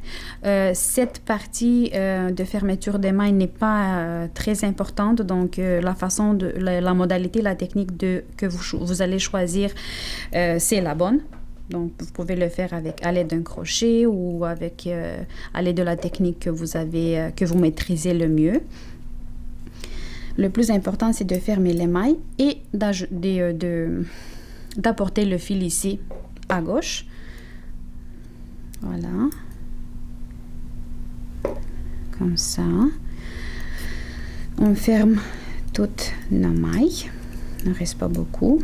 Cette partie de fermeture des mailles n'est pas très importante, donc la façon de la modalité, la technique que vous allez choisir, c'est la bonne. Donc, vous pouvez le faire à l'aide d'un crochet ou à l'aide de la technique que vous maîtrisez le mieux. Le plus important, c'est de fermer les mailles et d'apporter le fil ici à gauche. Voilà. Comme ça. On ferme toutes nos mailles. Il ne reste pas beaucoup.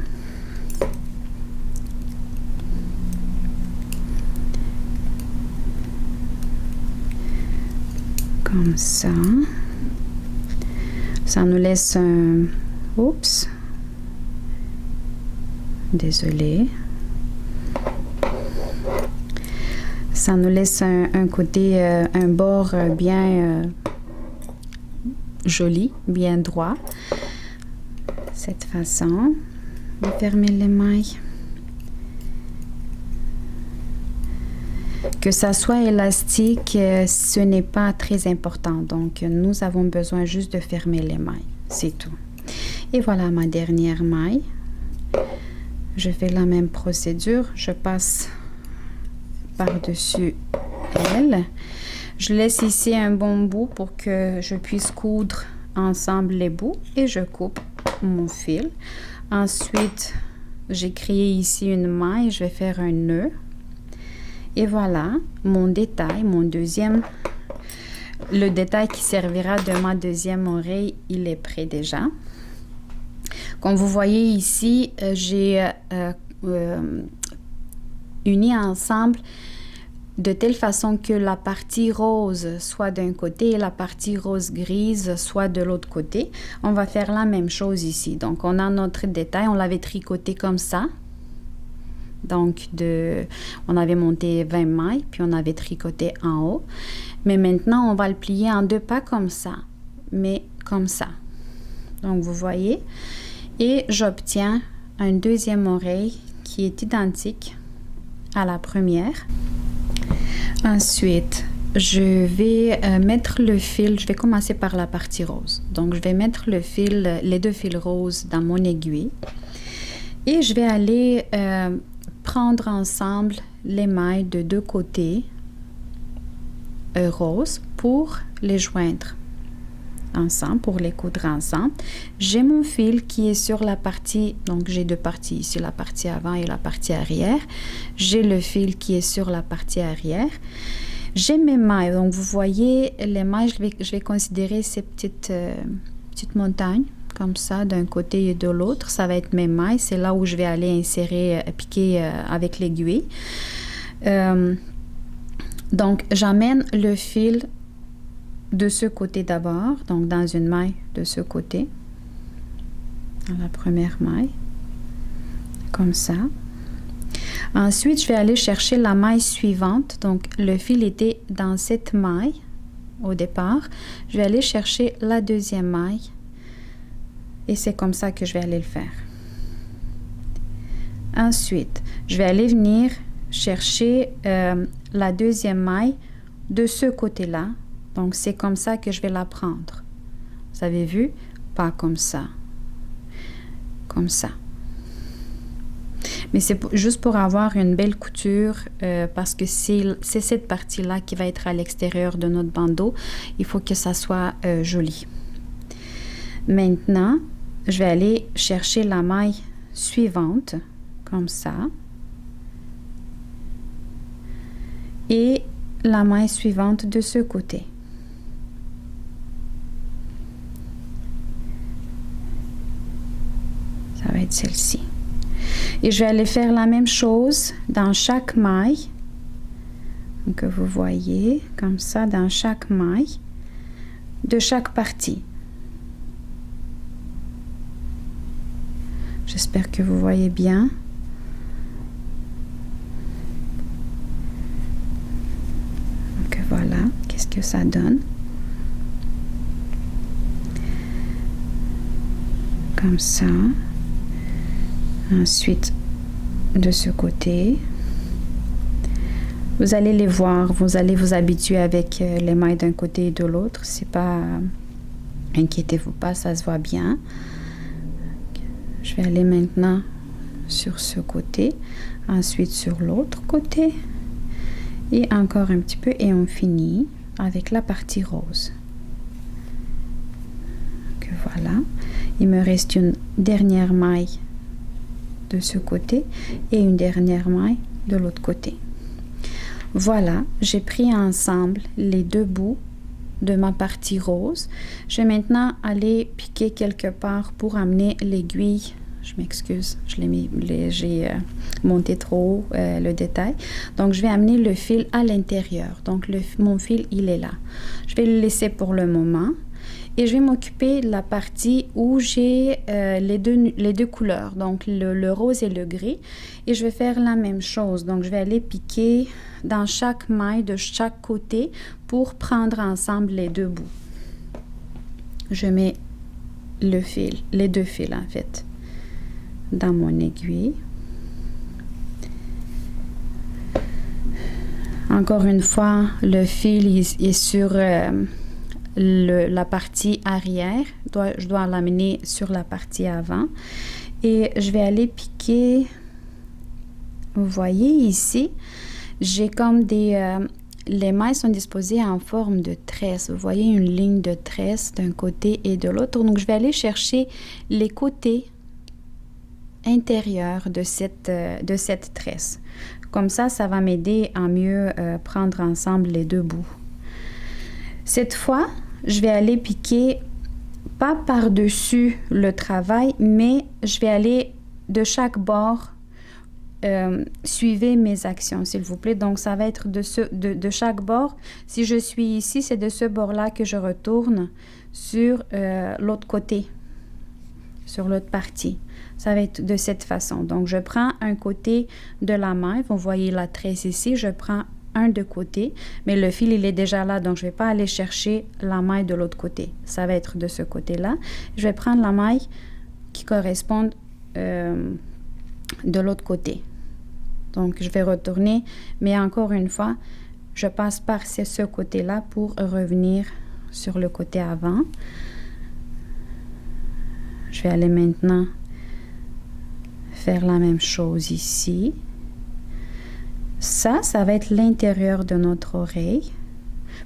Comme ça. Ça nous laisse un... Oups. Désolée. Ça nous laisse un côté, un bord bien joli, bien droit. Cette façon de fermer les mailles. Que ça soit élastique, ce n'est pas très important. Donc, nous avons besoin juste de fermer les mailles. C'est tout. Et voilà ma dernière maille. Je fais la même procédure. Je passe par-dessus elle. Je laisse ici un bon bout pour que je puisse coudre ensemble les bouts et je coupe mon fil. Ensuite, j'ai créé ici une maille. Je vais faire un nœud. Et voilà, mon détail, le détail qui servira de ma deuxième oreille, il est prêt déjà. Comme vous voyez ici, j'ai uni ensemble de telle façon que la partie rose soit d'un côté et la partie rose grise soit de l'autre côté. On va faire la même chose ici. Donc, on a notre détail, on l'avait tricoté comme ça. Donc, on avait monté 20 mailles, puis on avait tricoté en haut. Mais maintenant, on va le plier en deux pas comme ça, mais comme ça. Donc, vous voyez. Et j'obtiens une deuxième oreille qui est identique à la première. Ensuite, je vais mettre le fil. Je vais commencer par la partie rose. Donc, je vais mettre les deux fils roses dans mon aiguille. Et je vais aller... prendre ensemble les mailles de deux côtés roses pour les joindre ensemble, pour les coudre ensemble. J'ai mon fil qui est sur la partie, donc j'ai deux parties ici, la partie avant et la partie arrière. J'ai le fil qui est sur la partie arrière. J'ai mes mailles, donc vous voyez les mailles, je vais considérer ces petites montagnes. Comme ça, d'un côté et de l'autre, ça va être mes mailles. C'est là où je vais aller insérer, piquer avec l'aiguille. Donc, j'amène le fil de ce côté d'abord, donc dans une maille de ce côté, dans la première maille, comme ça. Ensuite, je vais aller chercher la maille suivante. Donc, le fil était dans cette maille au départ. Je vais aller chercher la deuxième maille. Et c'est comme ça que je vais aller le faire. Ensuite, je vais aller venir chercher la deuxième maille de ce côté-là. Donc, c'est comme ça que je vais la prendre. Vous avez vu? Pas comme ça. Comme ça. Mais c'est juste pour avoir une belle couture parce que c'est cette partie-là qui va être à l'extérieur de notre bandeau. Il faut que ça soit joli. Maintenant, je vais aller chercher la maille suivante, comme ça. Et la maille suivante de ce côté. Ça va être celle-ci. Et je vais aller faire la même chose dans chaque maille. Donc, vous voyez, comme ça, dans chaque maille de chaque partie. J'espère que vous voyez bien. Donc, voilà, qu'est-ce que ça donne. Comme ça. Ensuite, de ce côté, vous allez les voir, vous allez vous habituer avec les mailles d'un côté et de l'autre. C'est pas, inquiétez-vous pas, ça se voit bien. Je vais aller maintenant sur ce côté, ensuite sur l'autre côté et encore un petit peu et on finit avec la partie rose. Donc voilà, il me reste une dernière maille de ce côté et une dernière maille de l'autre côté. Voilà, j'ai pris ensemble les deux bouts de ma partie rose. Je vais maintenant aller piquer quelque part pour amener l'aiguille. Je m'excuse, j'ai monté trop haut le détail. Donc, je vais amener le fil à l'intérieur. Donc, mon fil, il est là. Je vais le laisser pour le moment. Et je vais m'occuper de la partie où j'ai les deux couleurs, donc le rose et le gris. Et je vais faire la même chose. Donc, je vais aller piquer dans chaque maille de chaque côté pour prendre ensemble les deux bouts. Je mets le fil, les deux fils en fait, dans mon aiguille. Encore une fois, le fil est sur la partie arrière. Je dois l'amener sur la partie avant. Et je vais aller piquer. Vous voyez ici, j'ai comme des... les mailles sont disposées en forme de tresse. Vous voyez une ligne de tresse d'un côté et de l'autre. Donc, je vais aller chercher les côtés intérieurs de cette tresse. Comme ça va m'aider à mieux prendre ensemble les deux bouts. Cette fois, je vais aller piquer pas par-dessus le travail, mais je vais aller de chaque bord. Suivez mes actions, s'il vous plaît. Donc, ça va être de chaque bord. Si je suis ici, c'est de ce bord-là que je retourne sur l'autre côté, sur l'autre partie. Ça va être de cette façon. Donc, je prends un côté de la maille. Vous voyez la tresse ici. Je prends un de côté, mais le fil, il est déjà là. Donc, je ne vais pas aller chercher la maille de l'autre côté. Ça va être de ce côté-là. Je vais prendre la maille qui correspond de l'autre côté. Donc, je vais retourner, mais encore une fois, je passe par ce côté-là pour revenir sur le côté avant. Je vais aller maintenant faire la même chose ici. Ça va être l'intérieur de notre oreille.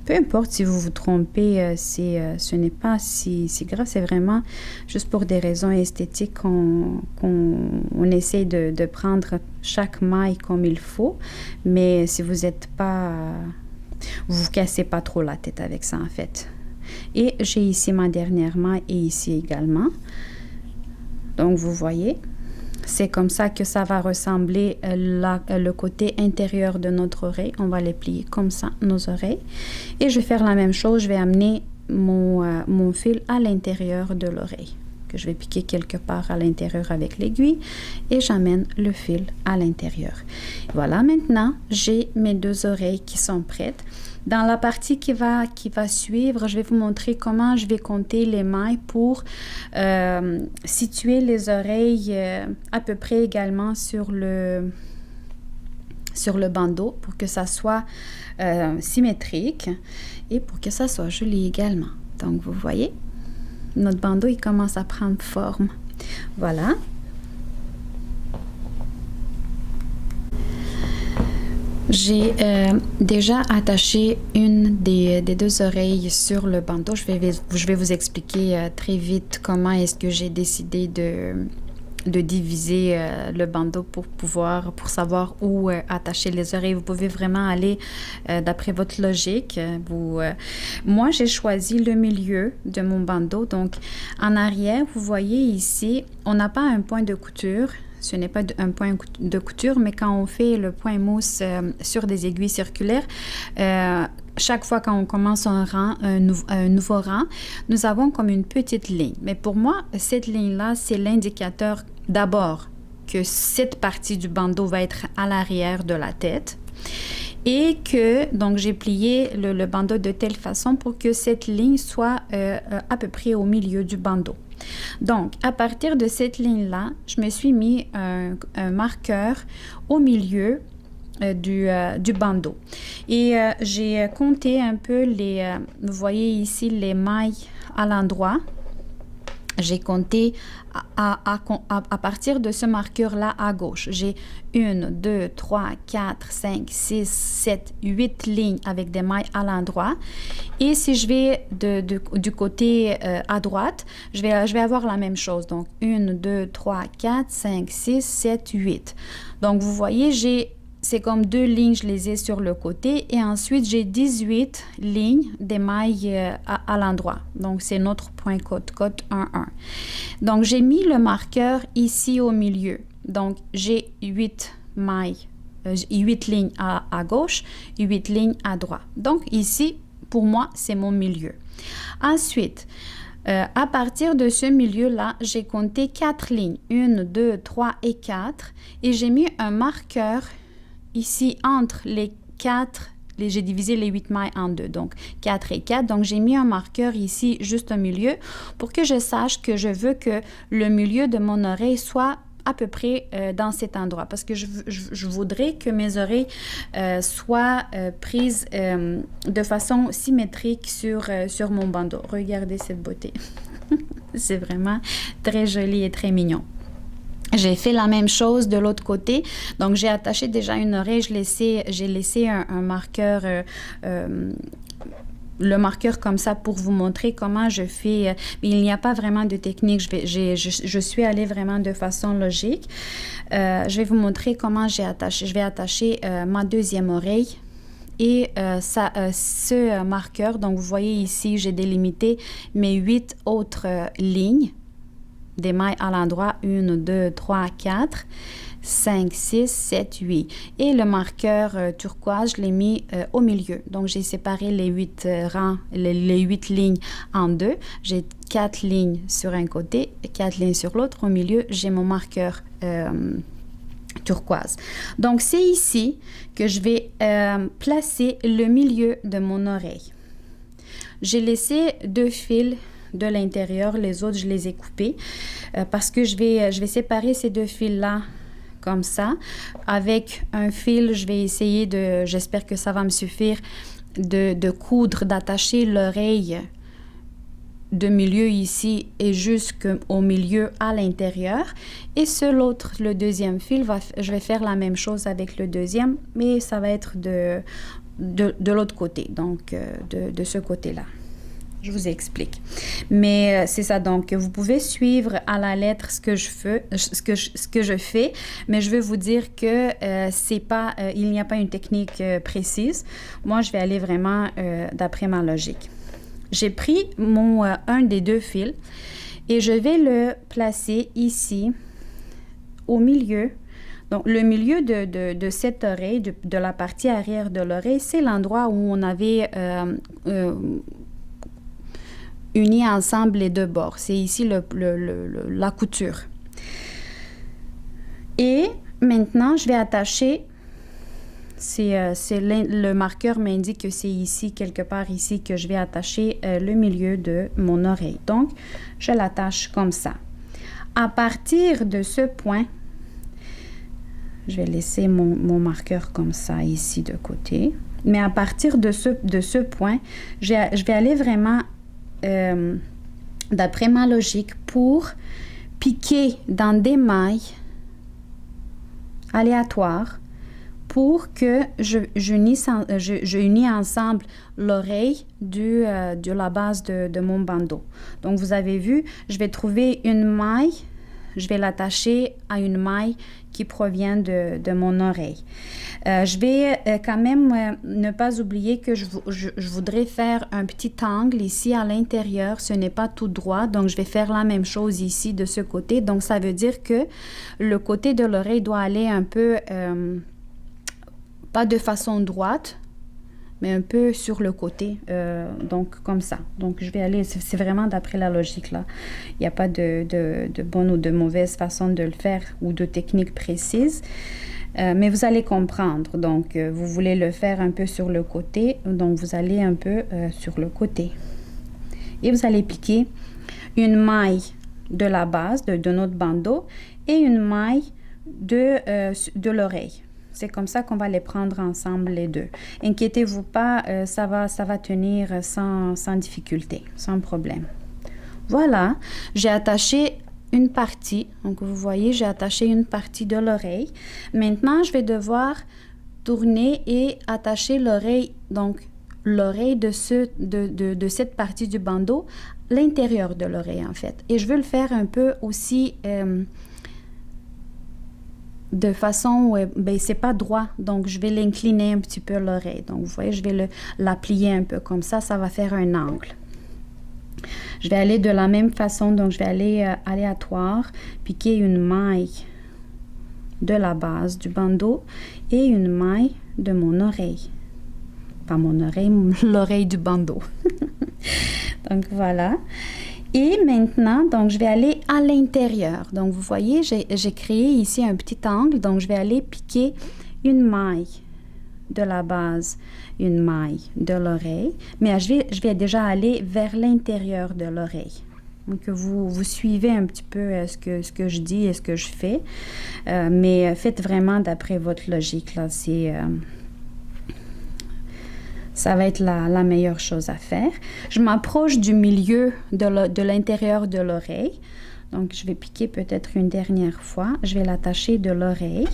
Peu importe si vous vous trompez, ce n'est pas si grave. C'est vraiment juste pour des raisons esthétiques qu'on essaie de prendre chaque maille comme il faut. Mais si vous n'êtes pas... vous vous cassez pas trop la tête avec ça, en fait. Et j'ai ici ma dernière maille et ici également. Donc, vous voyez... C'est comme ça que ça va ressembler le côté intérieur de notre oreille. On va les plier comme ça, nos oreilles. Et je vais faire la même chose. Je vais amener mon fil à l'intérieur de l'oreille, que je vais piquer quelque part à l'intérieur avec l'aiguille. Et j'amène le fil à l'intérieur. Voilà, maintenant, j'ai mes deux oreilles qui sont prêtes. Dans la partie qui va suivre, je vais vous montrer comment je vais compter les mailles pour situer les oreilles à peu près également sur le bandeau pour que ça soit symétrique et pour que ça soit joli également. Donc, vous voyez, notre bandeau, il commence à prendre forme. Voilà. J'ai déjà attaché une des deux oreilles sur le bandeau. Je vais vous expliquer très vite comment est-ce que j'ai décidé de diviser le bandeau pour savoir où attacher les oreilles. Vous pouvez vraiment aller d'après votre logique. Moi, j'ai choisi le milieu de mon bandeau. Donc, en arrière, vous voyez ici, on n'a pas un point de couture. Ce n'est pas un point de couture, mais quand on fait le point mousse sur des aiguilles circulaires, chaque fois qu'on commence un nouveau rang, nous avons comme une petite ligne. Mais pour moi, cette ligne-là, c'est l'indicateur d'abord que cette partie du bandeau va être à l'arrière de la tête et que, donc, j'ai plié le bandeau de telle façon pour que cette ligne soit à peu près au milieu du bandeau. Donc, à partir de cette ligne-là, je me suis mis un marqueur au milieu du bandeau. Et j'ai compté un peu vous voyez ici les mailles à l'endroit. J'ai compté à partir de ce marqueur-là à gauche. J'ai 1, 2, 3, 4, 5, 6, 7, 8 lignes avec des mailles à l'endroit. Et si je vais du côté à droite, je vais avoir la même chose. Donc, 1, 2, 3, 4, 5, 6, 7, 8. Donc, vous voyez, c'est comme 2 lignes, je les ai sur le côté. Et ensuite, j'ai 18 lignes des mailles à l'endroit. Donc, c'est notre point côte 1, 1. Donc, j'ai mis le marqueur ici au milieu. Donc, j'ai 8 mailles, 8 lignes à gauche, 8 lignes à droite. Donc, ici, pour moi, c'est mon milieu. Ensuite, à partir de ce milieu-là, j'ai compté 4 lignes. 1, 2, 3 et 4. Et j'ai mis un marqueur ici, entre les 4, j'ai divisé les 8 mailles en 2, donc 4 et 4. Donc, j'ai mis un marqueur ici, juste au milieu, pour que je sache que je veux que le milieu de mon oreille soit à peu près dans cet endroit. Parce que je voudrais que mes oreilles soient prises de façon symétrique sur mon bandeau. Regardez cette beauté. C'est vraiment très joli et très mignon. J'ai fait la même chose de l'autre côté. Donc, j'ai attaché déjà une oreille. J'ai laissé un marqueur, le marqueur comme ça pour vous montrer comment je fais. Il n'y a pas vraiment de technique. Je suis allée vraiment de façon logique. Je vais vous montrer comment j'ai attaché. Je vais attacher ma deuxième oreille. Et ce marqueur, donc vous voyez ici, j'ai délimité mes 8 autres lignes des mailles à l'endroit, 1, 2, 3, 4, 5, 6, 7, 8. Et le marqueur turquoise, je l'ai mis au milieu. Donc, j'ai séparé les 8 rangs, les 8 lignes en deux. J'ai 4 lignes sur un côté, 4 lignes sur l'autre. Au milieu, j'ai mon marqueur turquoise. Donc, c'est ici que je vais placer le milieu de mon oreille. J'ai laissé 2 fils de l'intérieur, les autres, je les ai coupés parce que je vais séparer ces 2 fils-là comme ça. Avec un fil, je vais essayer j'espère que ça va me suffire, de coudre, d'attacher l'oreille de milieu ici et jusqu'au milieu à l'intérieur. Et le deuxième fil, je vais faire la même chose avec le deuxième, mais ça va être de l'autre côté, donc de ce côté-là. Je vous explique. Mais c'est ça, donc vous pouvez suivre à la lettre ce que je fais, mais je veux vous dire que il n'y a pas une technique précise. Moi, je vais aller vraiment d'après ma logique. J'ai pris un des 2 fils et je vais le placer ici au milieu. Donc, le milieu de cette oreille, de la partie arrière de l'oreille, c'est l'endroit où on avait uni ensemble les 2 bords. C'est ici la couture. Et maintenant, je vais attacher. Le marqueur m'indique que c'est ici, quelque part ici, que je vais attacher le milieu de mon oreille. Donc, je l'attache comme ça. À partir de ce point, je vais laisser mon marqueur comme ça ici de côté. Mais à partir de ce point, je vais aller vraiment d'après ma logique pour piquer dans des mailles aléatoires pour que je unis ensemble l'oreille de la base de mon bandeau. Donc, vous avez vu, je vais trouver une maille, je vais l'attacher à une maille qui provient de mon oreille. Je vais quand même ne pas oublier que je voudrais faire un petit angle ici à l'intérieur. Ce n'est pas tout droit, donc je vais faire la même chose ici de ce côté. Donc, ça veut dire que le côté de l'oreille doit aller un peu, pas de façon droite, mais un peu sur le côté, donc comme ça. Donc, je vais aller, c'est vraiment d'après la logique, là. Il n'y a pas de bonne ou de mauvaise façon de le faire ou de technique précise, mais vous allez comprendre. Donc, vous voulez le faire un peu sur le côté, donc vous allez un peu sur le côté. Et vous allez piquer une maille de la base de notre bandeau et une maille de l'oreille. C'est comme ça qu'on va les prendre ensemble les deux. Inquiétez-vous pas, ça va tenir sans difficulté, sans problème. Voilà, j'ai attaché une partie. Donc, vous voyez, j'ai attaché une partie de l'oreille. Maintenant, je vais devoir tourner et attacher l'oreille, donc l'oreille de cette partie du bandeau, l'intérieur de l'oreille en fait. Et je veux le faire un peu aussi... de façon, ben, c'est pas droit, donc je vais l'incliner un petit peu l'oreille. Donc, vous voyez, je vais la plier un peu comme ça va faire un angle. Je vais aller de la même façon, donc je vais aller aléatoire, piquer une maille de la base du bandeau et une maille de mon oreille. Pas mon oreille, l'oreille du bandeau. Donc, voilà. Et maintenant, donc, je vais aller à l'intérieur. Donc, vous voyez, j'ai créé ici un petit angle. Donc, je vais aller piquer une maille de la base, une maille de l'oreille. Mais je vais déjà aller vers l'intérieur de l'oreille. Donc, vous suivez un petit peu ce que je dis et ce que je fais. Mais faites vraiment d'après votre logique. Là, ça va être la meilleure chose à faire. Je m'approche du milieu de l'intérieur de l'oreille. Donc, je vais piquer peut-être une dernière fois. Je vais l'attacher de l'oreille.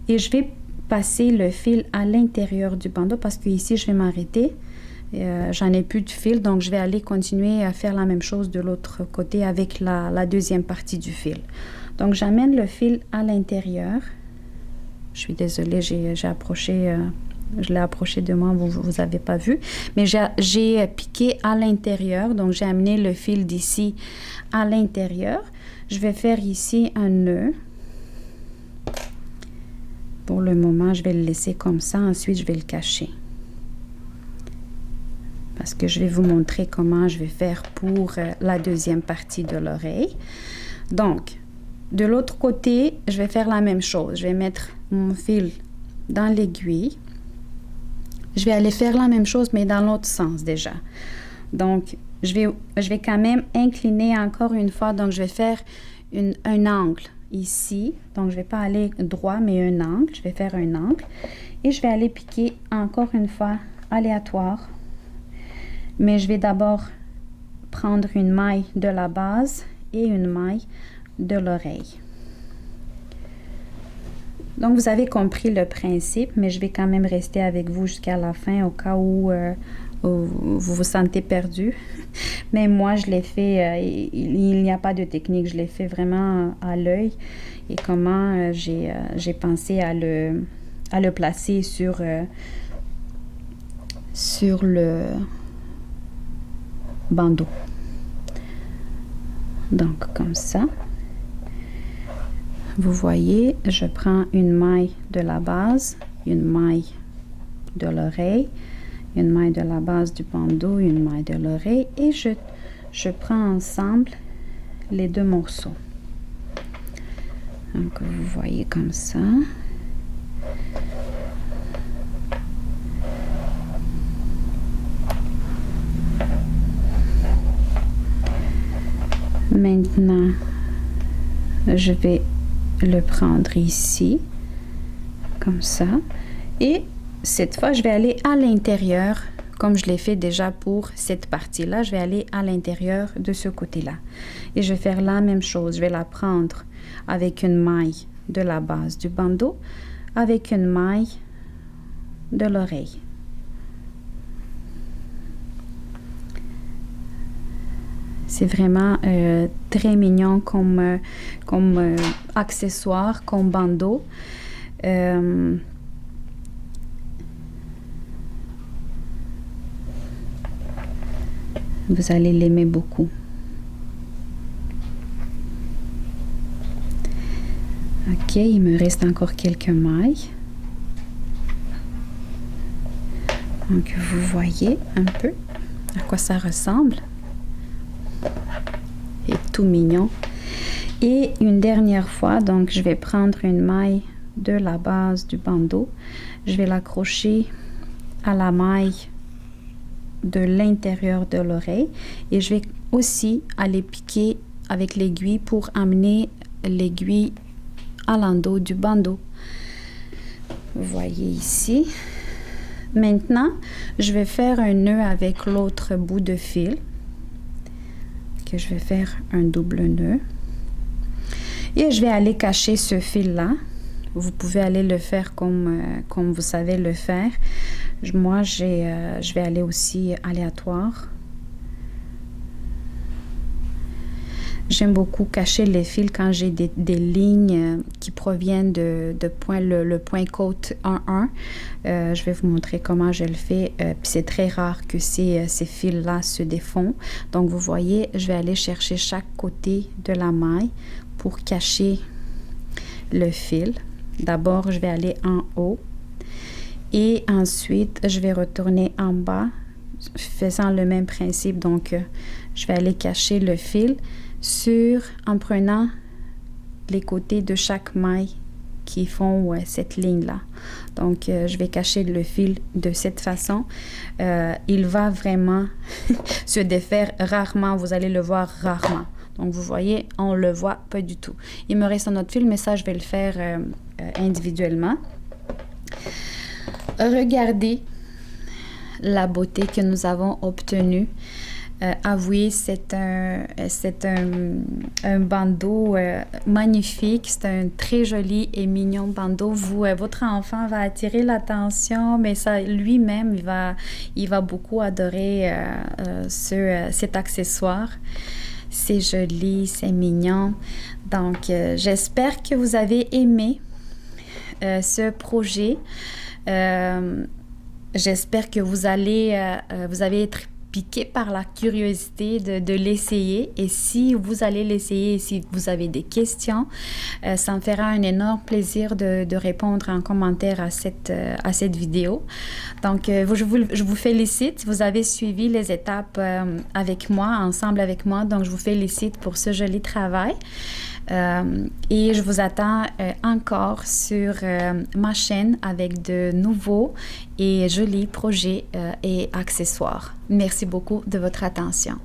Et je vais passer le fil à l'intérieur du bandeau parce que ici, je vais m'arrêter. J'en ai plus de fil, donc je vais aller continuer à faire la même chose de l'autre côté avec la deuxième partie du fil. Donc, j'amène le fil à l'intérieur. Je suis désolée, j'ai approché... je l'ai approché de moi, vous n'avez pas vu. Mais j'ai piqué à l'intérieur. Donc, j'ai amené le fil d'ici à l'intérieur. Je vais faire ici un nœud. Pour le moment, je vais le laisser comme ça. Ensuite, je vais le cacher. Parce que je vais vous montrer comment je vais faire pour la deuxième partie de l'oreille. Donc, de l'autre côté, je vais faire la même chose. Je vais mettre mon fil dans l'aiguille. Je vais aller faire la même chose, mais dans l'autre sens déjà. Donc, je vais quand même incliner encore une fois. Donc, je vais faire un angle ici. Donc, je ne vais pas aller droit, mais un angle. Je vais faire un angle. Et je vais aller piquer encore une fois aléatoire. Mais je vais d'abord prendre une maille de la base et une maille de l'oreille. Donc, vous avez compris le principe, mais je vais quand même rester avec vous jusqu'à la fin au cas où vous vous sentez perdu. Mais moi, je l'ai fait, il n'y a pas de technique, je l'ai fait vraiment à l'œil. Et comment j'ai pensé à le placer sur le bandeau. Donc, comme ça. Vous voyez, je prends une maille de la base, une maille de l'oreille, une maille de la base du bandeau, une maille de l'oreille et je prends ensemble les deux morceaux. Donc, vous voyez comme ça. Maintenant, je vais le prendre ici, comme ça. Et cette fois, je vais aller à l'intérieur, comme je l'ai fait déjà pour cette partie-là. Je vais aller à l'intérieur de ce côté-là. Et je vais faire la même chose. Je vais la prendre avec une maille de la base du bandeau, avec une maille de l'oreille. C'est vraiment très mignon comme accessoire, comme bandeau. Vous allez l'aimer beaucoup. Ok, il me reste encore quelques mailles. Donc, vous voyez un peu à quoi ça ressemble. Et tout mignon. Et une dernière fois, donc, je vais prendre une maille de la base du bandeau. Je vais l'accrocher à la maille de l'intérieur de l'oreille. Et je vais aussi aller piquer avec l'aiguille pour amener l'aiguille à l'endos du bandeau. Vous voyez ici. Maintenant, je vais faire un nœud avec l'autre bout de fil. Que je vais faire un double nœud. Et je vais aller cacher ce fil-là. Vous pouvez aller le faire comme vous savez le faire. Moi, je vais aller aussi aléatoire. J'aime beaucoup cacher les fils quand j'ai des lignes qui proviennent de point, le point côte 1-1. Je vais vous montrer comment je le fais. Puis c'est très rare que ces fils-là se défont. Donc, vous voyez, je vais aller chercher chaque côté de la maille pour cacher le fil. D'abord, je vais aller en haut. Et ensuite, je vais retourner en bas, faisant le même principe. Donc, je vais aller cacher le fil en prenant les côtés de chaque maille qui font cette ligne-là. Donc, je vais cacher le fil de cette façon. Il va vraiment se défaire rarement. Vous allez le voir rarement. Donc, vous voyez, on le voit pas du tout. Il me reste un autre fil, mais ça, je vais le faire individuellement. Regardez la beauté que nous avons obtenue. Avouez, c'est un bandeau magnifique. C'est un très joli et mignon bandeau. Votre enfant va attirer l'attention, mais ça lui-même, il va beaucoup adorer cet accessoire. C'est joli, c'est mignon. Donc, j'espère que vous avez aimé ce projet. J'espère que vous allez être piqué par la curiosité de l'essayer. Et si vous allez l'essayer et si vous avez des questions, ça me fera un énorme plaisir de répondre en commentaire à cette vidéo. Donc, je vous félicite. Vous avez suivi les étapes ensemble avec moi. Donc, je vous félicite pour ce joli travail. Et je vous attends encore sur ma chaîne avec de nouveaux et jolis projets et accessoires. Merci beaucoup de votre attention.